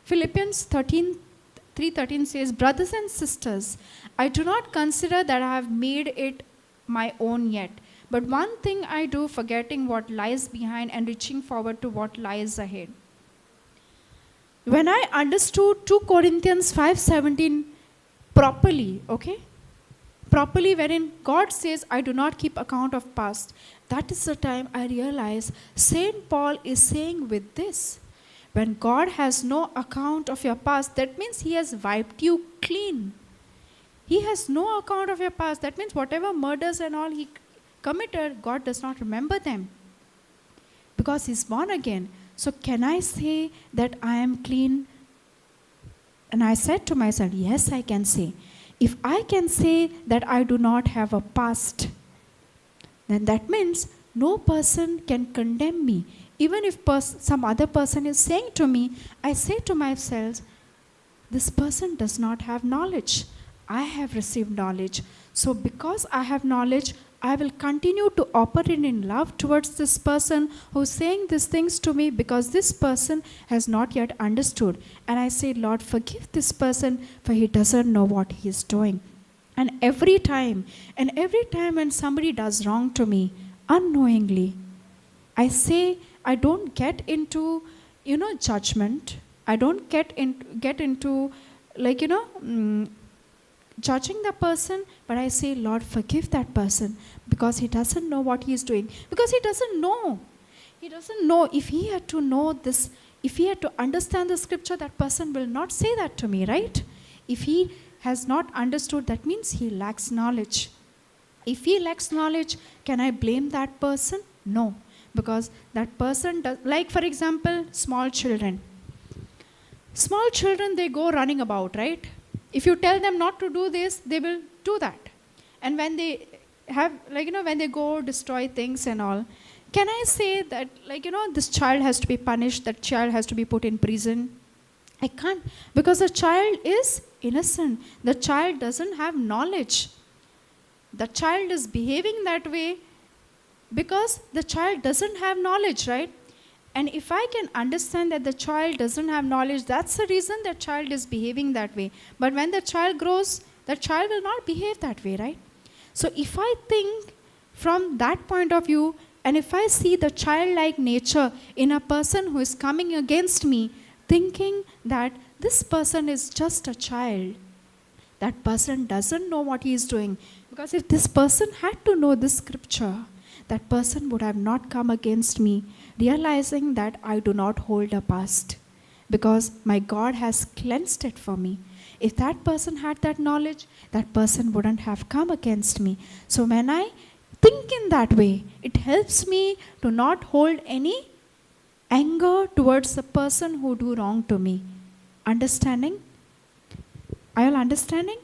Philippians 3:13 says, brothers and sisters, I do not consider that I have made it my own yet. But one thing I do, forgetting what lies behind and reaching forward to what lies ahead. When I understood 2 Corinthians 5:17 properly, wherein God says, I do not keep account of past, that is the time I realized Saint Paul is saying with this, when God has no account of your past, that means he has wiped you clean. He has no account of your past. That means whatever murders and all he committed, God does not remember them, because he's born again. So can I say that I am clean? And I said to myself, yes, I can say. If I can say that I do not have a past, then that means no person can condemn me. Even if some other person is saying to me, I say to myself, this person does not have knowledge. I have received knowledge. So because I have knowledge, I will continue to operate in love towards this person who is saying these things to me, because this person has not yet understood. And I say, Lord, forgive this person, for he doesn't know what he is doing. And every time when somebody does wrong to me, unknowingly, I say, I don't get into, judgment. I don't get into judging the person, but I say, Lord, forgive that person, because he doesn't know what he is doing. Because he doesn't know. He doesn't know. If he had to know this, if he had to understand the scripture, that person will not say that to me, right? If he has not understood, that means he lacks knowledge. If he lacks knowledge, can I blame that person? No, because that person does, like for example, small children. Small children, they go running about, right? If you tell them not to do this, they will do that. And when they have, when they go destroy things and all, can I say that, this child has to be punished, that child has to be put in prison? I can't, because the child is innocent. The child doesn't have knowledge. The child is behaving that way because the child doesn't have knowledge, right? And if I can understand that the child doesn't have knowledge, that's the reason the child is behaving that way. But when the child grows, the child will not behave that way, right? So if I think from that point of view, and if I see the childlike nature in a person who is coming against me, thinking that this person is just a child, that person doesn't know what he is doing. Because if this person had to know this scripture, that person would have not come against me, realizing that I do not hold a past, because my God has cleansed it for me. If that person had that knowledge, that person wouldn't have come against me. So when I think in that way, it helps me to not hold any anger towards the person who do wrong to me. Understanding? Are you all understanding?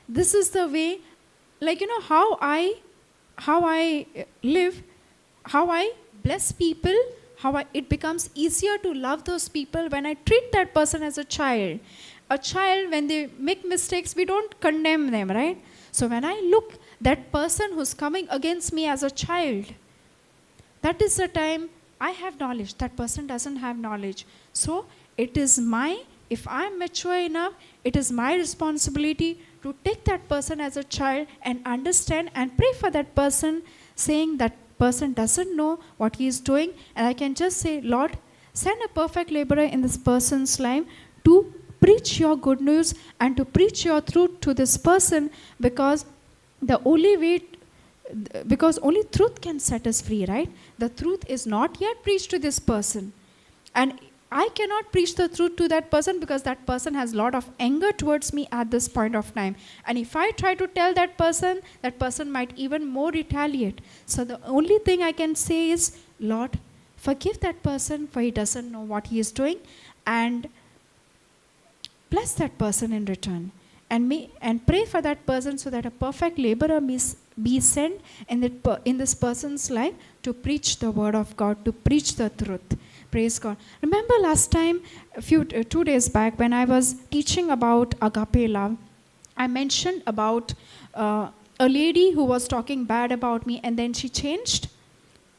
This is the way, how I live, how I bless people, it becomes easier to love those people when I treat that person as a child. A child, when they make mistakes, we don't condemn them, right? So when I look that person who's coming against me as a child, that is the time I have knowledge. That person doesn't have knowledge. So it is if I'm mature enough, it is my responsibility to take that person as a child and understand and pray for that person, saying that person doesn't know what he is doing. And I can just say, Lord, send a perfect laborer in this person's life to preach your good news and to preach your truth to this person, because only truth can set us free, right? The truth is not yet preached to this person. And I cannot preach the truth to that person because that person has a lot of anger towards me at this point of time. And if I try to tell that person might even more retaliate. So the only thing I can say is, Lord, forgive that person, for he doesn't know what he is doing, and bless that person in return. And pray for that person so that a perfect laborer be sent in this person's life to preach the word of God, to preach the truth. Praise God. Remember last time, 2 days back, when I was teaching about agape love, I mentioned about a lady who was talking bad about me, and then she changed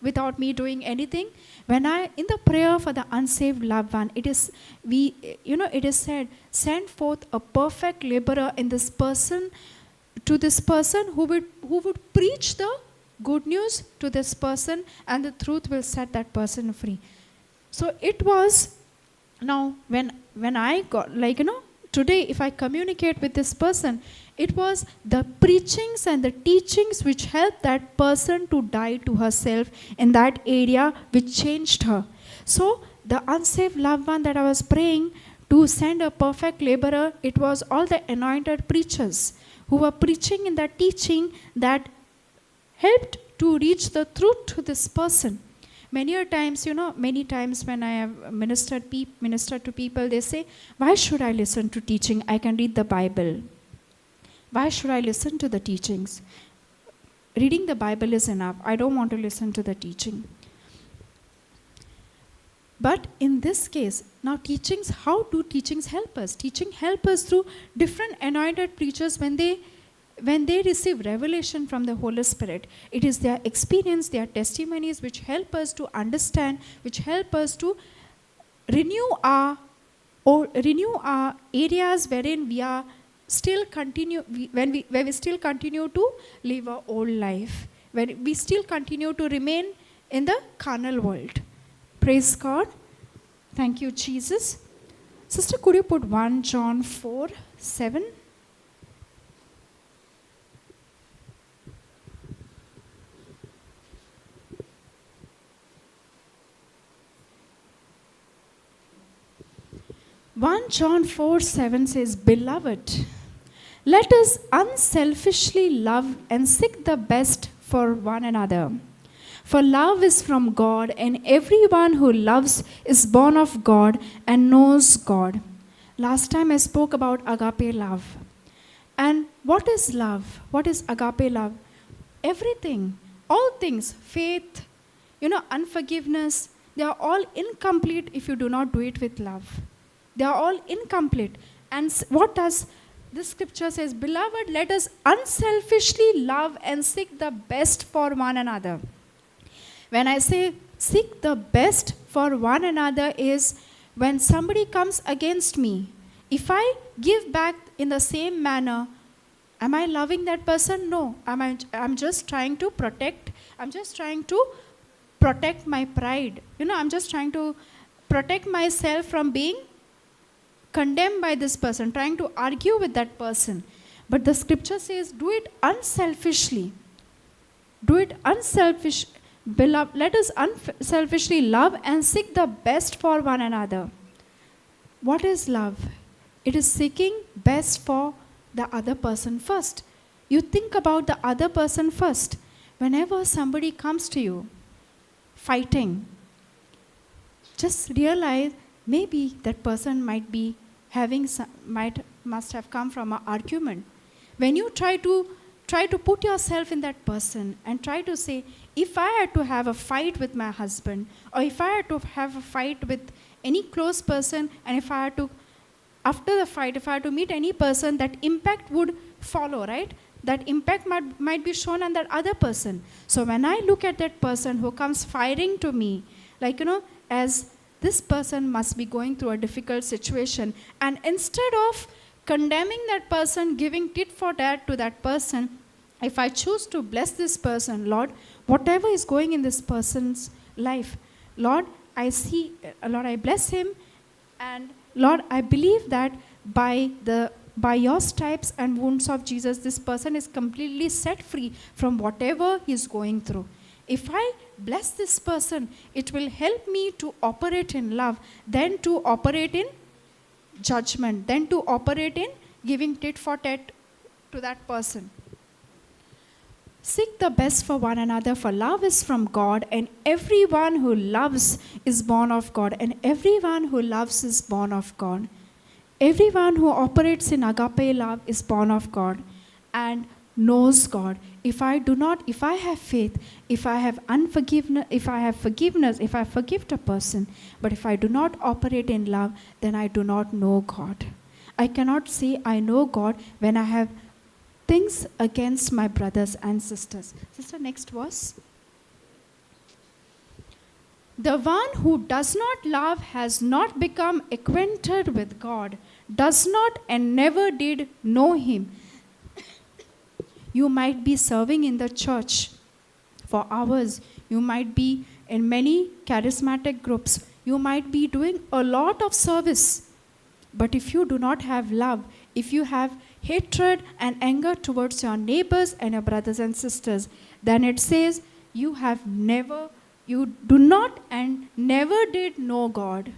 without me doing anything. When in the prayer for the unsaved loved one, it is said, send forth a perfect laborer in this person, to this person who would preach the good news to this person, and the truth will set that person free. So it was, now when I got, today if I communicate with this person, it was the preachings and the teachings which helped that person to die to herself in that area, which changed her. So the unsaved loved one that I was praying to send a perfect laborer, it was all the anointed preachers who were preaching in that teaching that helped to reach the truth to this person. Many times when I have ministered to people, they say, why should I listen to teaching? I can read the Bible. Why should I listen to the teachings? Reading the Bible is enough. I don't want to listen to the teaching. But in this case, now teachings, how do teachings help us? Teaching help us through different anointed preachers when they receive revelation from the Holy Spirit. It is their experience, their testimonies which help us to understand, which help us to renew our areas wherein we are still where we still continue to live our old life, where we still continue to remain in the carnal world. Praise God. Thank you, Jesus. Sister, could you put 1 John 4:7? 1 John 4:7 says, Beloved, let us unselfishly love and seek the best for one another. For love is from God, and everyone who loves is born of God and knows God. Last time I spoke about agape love. And what is love? What is agape love? Everything, all things, faith, unforgiveness, they are all incomplete if you do not do it with love. They are all incomplete. And what does this scripture says? Beloved, let us unselfishly love and seek the best for one another. When I say seek the best for one another is when somebody comes against me, if I give back in the same manner, am I loving that person? No. I'm just trying to protect. I'm just trying to protect my pride. I'm just trying to protect myself from being condemned by this person, trying to argue with that person. But the scripture says, do it unselfishly. Do it unselfish. Beloved, let us unselfishly love and seek the best for one another. What is love? It is seeking best for the other person first. You think about the other person first. Whenever somebody comes to you fighting, just realize maybe that person might be must have come from an argument. When you try to put yourself in that person and try to say, if I had to have a fight with my husband, or if I had to have a fight with any close person, and if I had to, after the fight, if I had to meet any person, that impact would follow, right? That impact might be shown on that other person. So when I look at that person who comes firing to me, as this person must be going through a difficult situation, and instead of condemning that person, giving tit for tat to that person, if I choose to bless this person, Lord, whatever is going in this person's life, Lord, I bless him, and Lord, I believe that by your stripes and wounds of Jesus, this person is completely set free from whatever he's going through. If I bless this person, it will help me to operate in love, then to operate in judgment, then to operate in giving tit for tat to that person. Seek the best for one another, for love is from God, and everyone who loves is born of God, and everyone who loves is born of God. Everyone who operates in agape love is born of God and knows God. If I have faith, if I have forgiveness, if I forgive a person, but if I do not operate in love, then I do not know God. I cannot say I know God when I have things against my brothers and sisters. Sister, next verse. The one who does not love has not become acquainted with God, does not and never did know him. You might be serving in the church for hours. You might be in many charismatic groups. You might be doing a lot of service. But if you do not have love, if you have hatred and anger towards your neighbors and your brothers and sisters, then it says you do not and never did know God.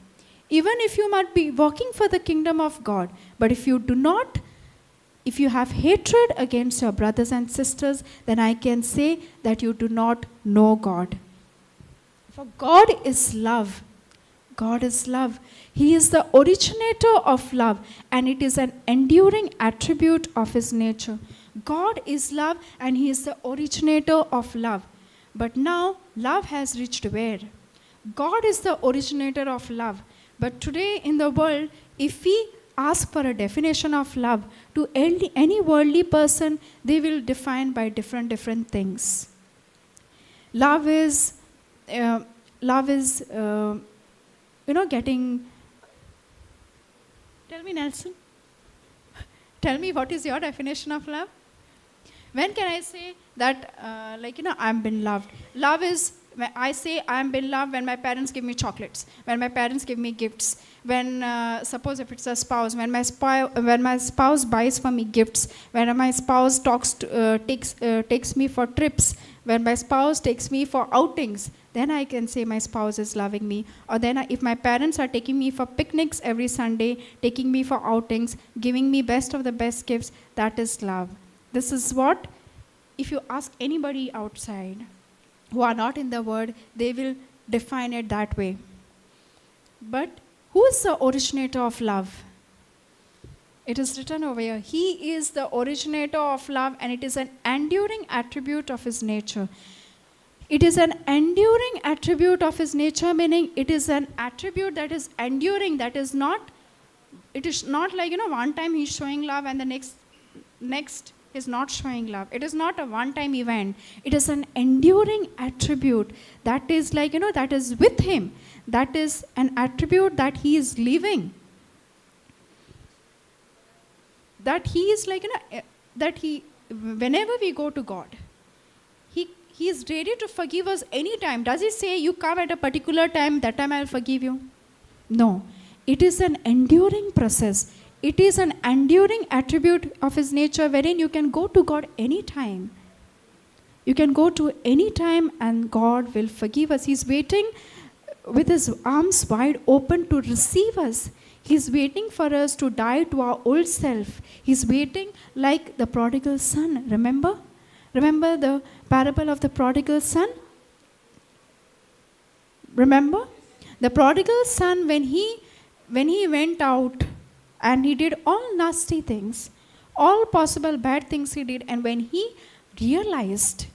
Even if you might be working for the kingdom of God, but if you have hatred against your brothers and sisters, then I can say that you do not know God. For God is love. God is love. He is the originator of love, and it is an enduring attribute of his nature. God is love, and he is the originator of love. But now, love has reached where? God is the originator of love. But today in the world, if we ask for a definition of love to any worldly person, they will define by different things. Love is getting. Tell me, Nelson. Tell me, what is your definition of love? When can I say that, I'm been loved? Love is, I say I'm been loved when my parents give me chocolates, when my parents give me gifts, when, suppose if it's a spouse, when my spouse buys for me gifts, when my spouse takes me for trips, when my spouse takes me for outings, then I can say my spouse is loving me. Or then if my parents are taking me for picnics every Sunday, taking me for outings, giving me best of the best gifts, that is love. This is what, if you ask anybody outside who are not in the word, they will define it that way. But who is the originator of love? It is written over here. He is the originator of love, and it is an enduring attribute of his nature. It is an enduring attribute of his nature, meaning it is an attribute that is enduring, that is not, it is not like, one time he's showing love and the next is not showing love. It is not a one-time event. It is an enduring attribute that is like, that is with him. That is an attribute that he is living. That he is like, that he, whenever we go to God, he is ready to forgive us anytime. Does he say, you come at a particular time, that time I will forgive you? No. It is an enduring process. It is an enduring attribute of his nature wherein you can go to God anytime. You can go to any time and God will forgive us. He's waiting with his arms wide open to receive us. He's waiting for us to die to our old self. He's waiting like the prodigal son. Remember? Remember the parable of the prodigal son? Remember? The prodigal son, when he went out and he did all nasty things, all possible bad things he did, and when he realized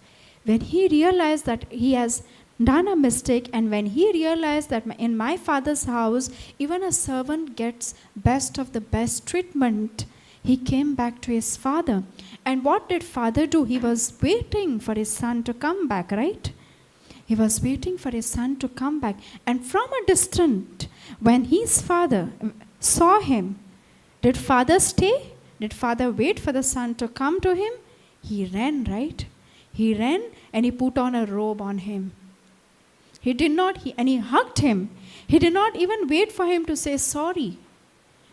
that he has done a mistake, and when he realized that in my father's house, even a servant gets best of the best treatment, he came back to his father. And what did father do? He was waiting for his son to come back, right? He was waiting for his son to come back. And from a distance, when his father saw him, did father stay? Did father wait for the son to come to him? He ran, right? He ran and he put on a robe on him. He did not, and he hugged him. He did not even wait for him to say sorry.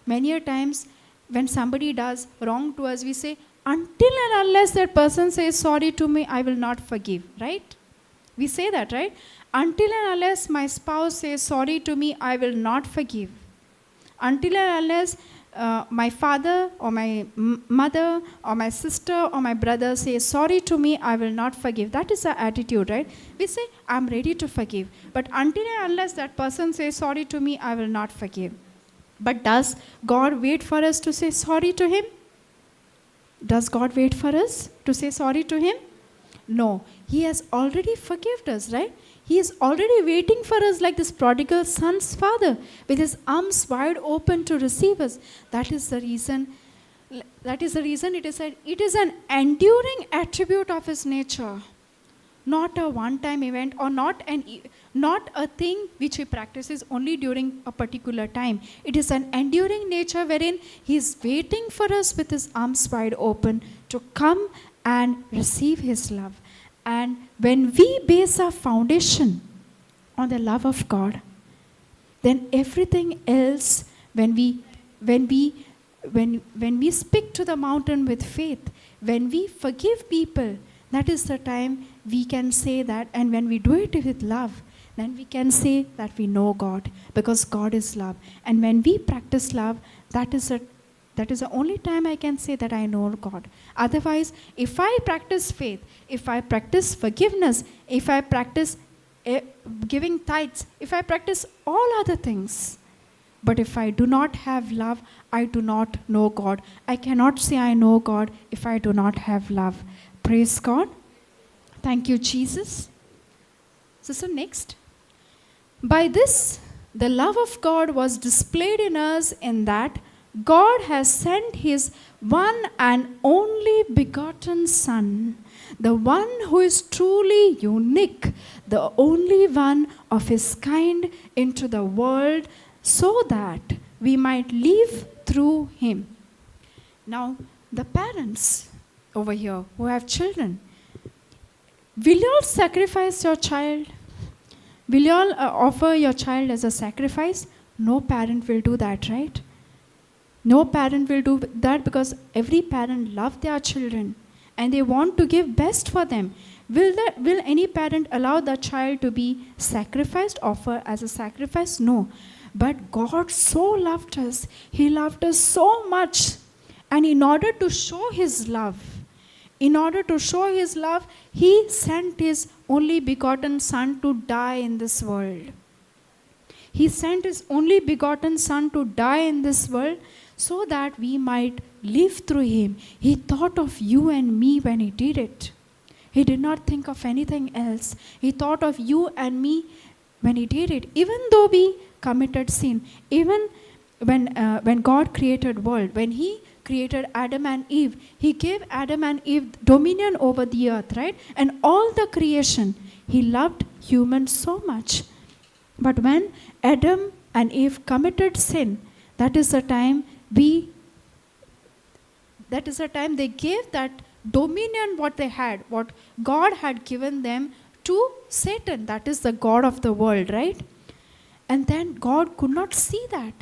Many a times when somebody does wrong to us, we say, until and unless that person says sorry to me, I will not forgive, right? We say that, right? Until and unless my spouse says sorry to me, I will not forgive. Until and unless my father or my mother or my sister or my brother says sorry to me, I will not forgive. That is our attitude, right? We say, I'm ready to forgive. But until and unless that person says sorry to me, I will not forgive. But does God wait for us to say sorry to him? Does God wait for us to say sorry to him? No. He has already forgiven us, right? He is already waiting for us like this prodigal son's father with his arms wide open to receive us. That is the reason it is said it is an enduring attribute of his nature. Not a one-time event or not a thing which he practices only during a particular time. It is an enduring nature wherein he is waiting for us with his arms wide open to come and receive his love. And when we base our foundation on the love of God, then everything else, when we speak to the mountain with faith, when we forgive people, that is the time we can say that. And when we do it with love, then we can say that we know God, because God is love. And when we practice love, that is the only time I can say that I know God. Otherwise, if I practice faith, if I practice forgiveness, if I practice giving tithes, if I practice all other things, but if I do not have love, I do not know God. I cannot say I know God if I do not have love. Praise God. Thank you, Jesus. So next. By this, the love of God was displayed in us in that God has sent his one and only begotten Son, the one who is truly unique, the only one of his kind into the world, so that we might live through him. Now, the parents over here who have children, will you all sacrifice your child? Will you all offer your child as a sacrifice? No parent will do that, right? No parent will do that, because every parent loves their children and they want to give best for them. Will any parent allow the child to be sacrificed, offer as a sacrifice? No. But God so loved us. He loved us so much. And in order to show His love, He sent His only begotten Son to die in this world. He sent His only begotten Son to die in this world so that we might live through Him. He thought of you and me when He did it. He did not think of anything else. He thought of you and me when He did it. Even though we committed sin, even when God created world, when He created Adam and Eve, He gave Adam and Eve dominion over the earth, right? And all the creation, He loved humans so much. But when Adam and Eve committed sin, that is the time they gave that dominion what they had, what God had given them, to Satan, that is the God of the world, right? And then God could not see that.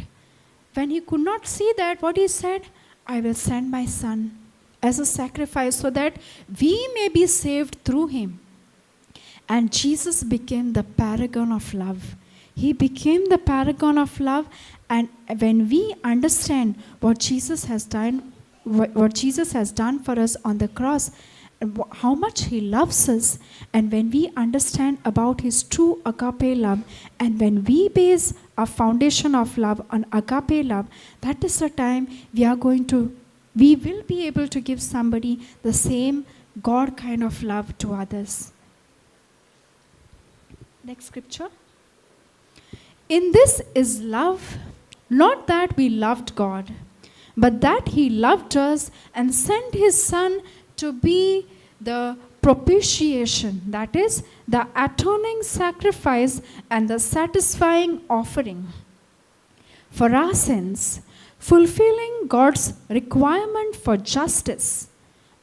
When He could not see that, what He said, I will send my Son as a sacrifice so that we may be saved through Him. And Jesus became the paragon of love. He became the paragon of love. And when we understand what Jesus has done for us on the cross, how much He loves us, and when we understand about His true agape love, and when we base our foundation of love on agape love, that is the time we will be able to give somebody the same God kind of love to others. Next scripture. In this is love, not that we loved God, but that He loved us and sent His Son to be the propitiation, that is, the atoning sacrifice and the satisfying offering for our sins, fulfilling God's requirement for justice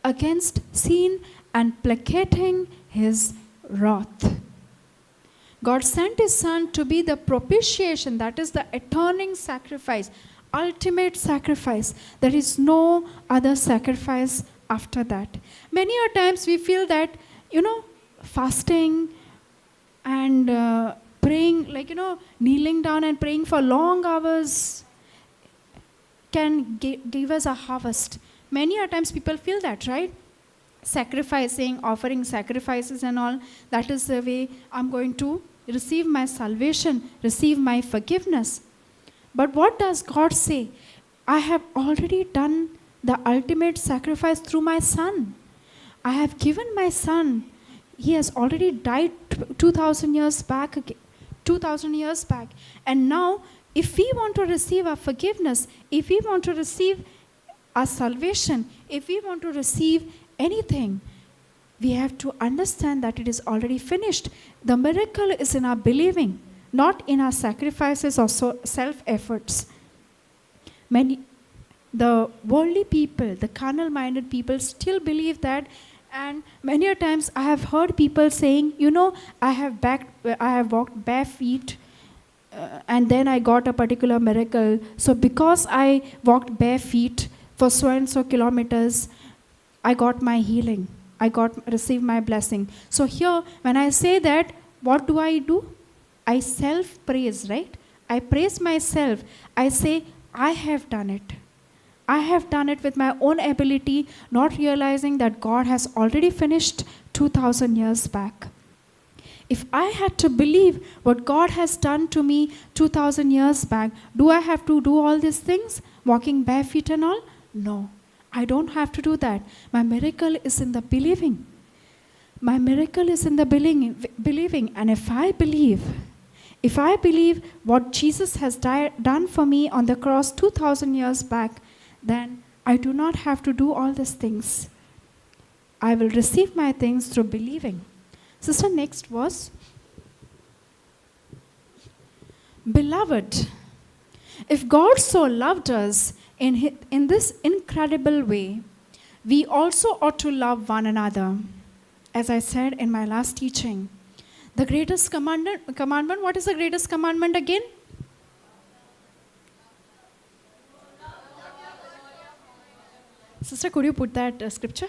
against sin and placating His wrath. God sent His Son to be the propitiation, that is the atoning sacrifice, ultimate sacrifice. There is no other sacrifice after that. Many a times we feel that, fasting and praying, kneeling down and praying for long hours can give us a harvest. Many a times people feel that, right? Sacrificing, offering sacrifices and all, that is the way I'm going to receive my salvation, receive my forgiveness. But what does God say? I have already done the ultimate sacrifice through my Son. I have given my Son. He has already died 2,000 years back. 2,000 years back. And now, if we want to receive our forgiveness, if we want to receive our salvation, if we want to receive anything, we have to understand that it is already finished. The miracle is in our believing, not in our sacrifices or self-efforts. The worldly people, the carnal-minded people still believe that, and many a times I have heard people saying, I have walked bare feet and then I got a particular miracle. So because I walked bare feet for so and so kilometers, I got my healing. Received my blessing. So here, when I say that, what do? I self-praise, right? I praise myself. I say, I have done it. I have done it with my own ability, not realizing that God has already finished 2,000 years back. If I had to believe what God has done to me 2,000 years back, do I have to do all these things? Walking barefoot and all? No. I don't have to do that. My miracle is in the believing. My miracle is in the believing. And if I believe what Jesus has done for me on the cross 2,000 years back, then I do not have to do all these things. I will receive my things through believing. Sister, next was, beloved, if God so loved us in this incredible way, we also ought to love one another. As I said in my last teaching, the greatest commandment, what is the greatest commandment again? Sister, could you put that scripture?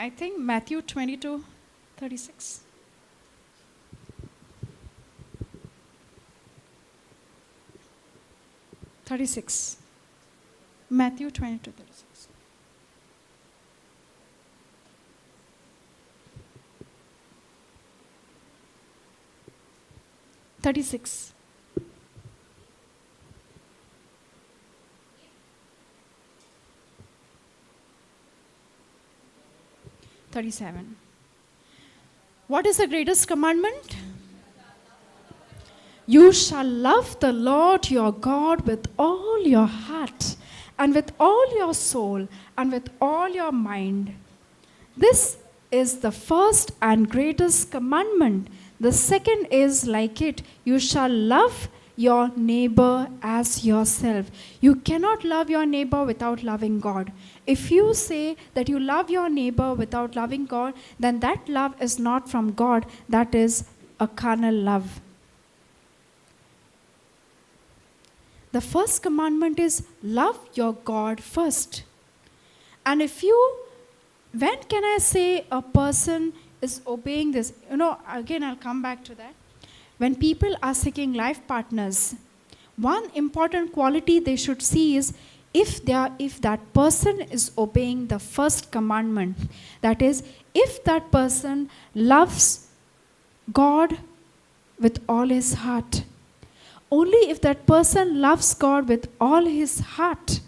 I think Matthew 22:36. Matthew 22:36. 36. 37. What is the greatest commandment? You shall love the Lord your God with all your heart and with all your soul and with all your mind. This is the first and greatest commandment. The second is like it. You shall love your neighbor as yourself. You cannot love your neighbor without loving God. If you say that you love your neighbor without loving God, then that love is not from God. That is a carnal love. The first commandment is love your God first. And when can I say a person is obeying this? Again, I'll come back to that. When people are seeking life partners, one important quality they should see is if that person is obeying the first commandment. That is, if that person loves God with all his heart. Only if that person loves God with all his heart,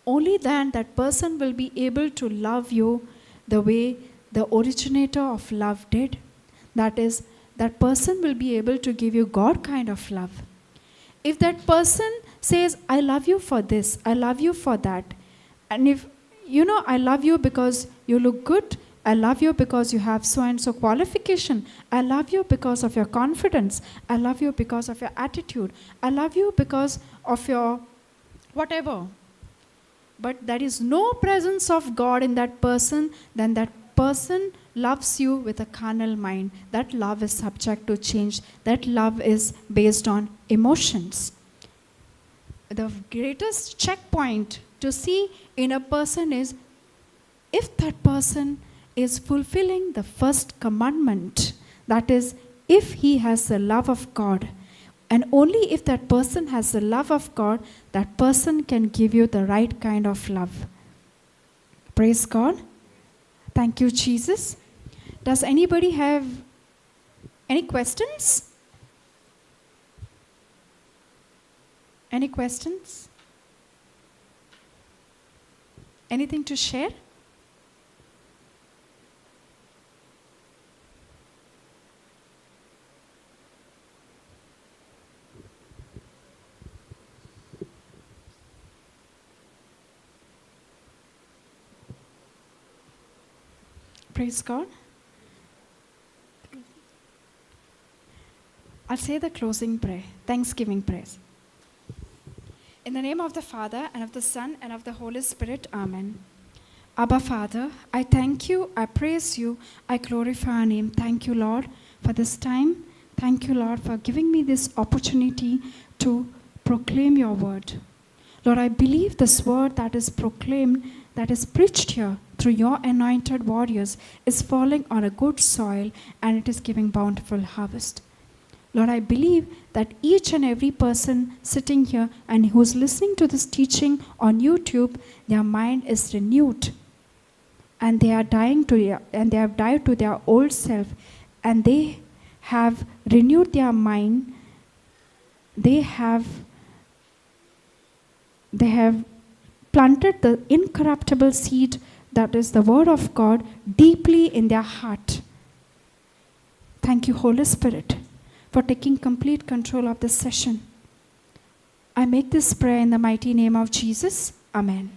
only then that person will be able to love you the way the originator of love did. That is, that person will be able to give you God kind of love. If that person says, I love you for this, I love you for that, and if, I love you because you look good, I love you because you have so and so qualification, I love you because of your confidence, I love you because of your attitude, I love you because of your whatever. But there is no presence of God in that person, then that person loves you with a carnal mind. That love is subject to change. That love is based on emotions. The greatest checkpoint to see in a person is if that person is fulfilling the first commandment. That is, if he has the love of God. And only if that person has the love of God, that person can give you the right kind of love. Praise God. Thank you, Jesus. Does anybody have any questions? Any questions? Anything to share? Praise God. I'll say the closing prayer, Thanksgiving praise. In the name of the Father, and of the Son, and of the Holy Spirit, Amen. Abba, Father, I thank you, I praise you, I glorify your name. Thank you, Lord, for this time. Thank you, Lord, for giving me this opportunity to proclaim your word. Lord, I believe this word that is proclaimed, that is preached here through your anointed warriors is falling on a good soil and it is giving bountiful harvest. Lord, I believe that each and every person sitting here and who's listening to this teaching on YouTube, their mind is renewed and they have died to their old self and they have renewed their mind. They have planted the incorruptible seed, that is the word of God, deeply in their heart. Thank you, Holy Spirit, for taking complete control of this session. I make this prayer in the mighty name of Jesus. Amen.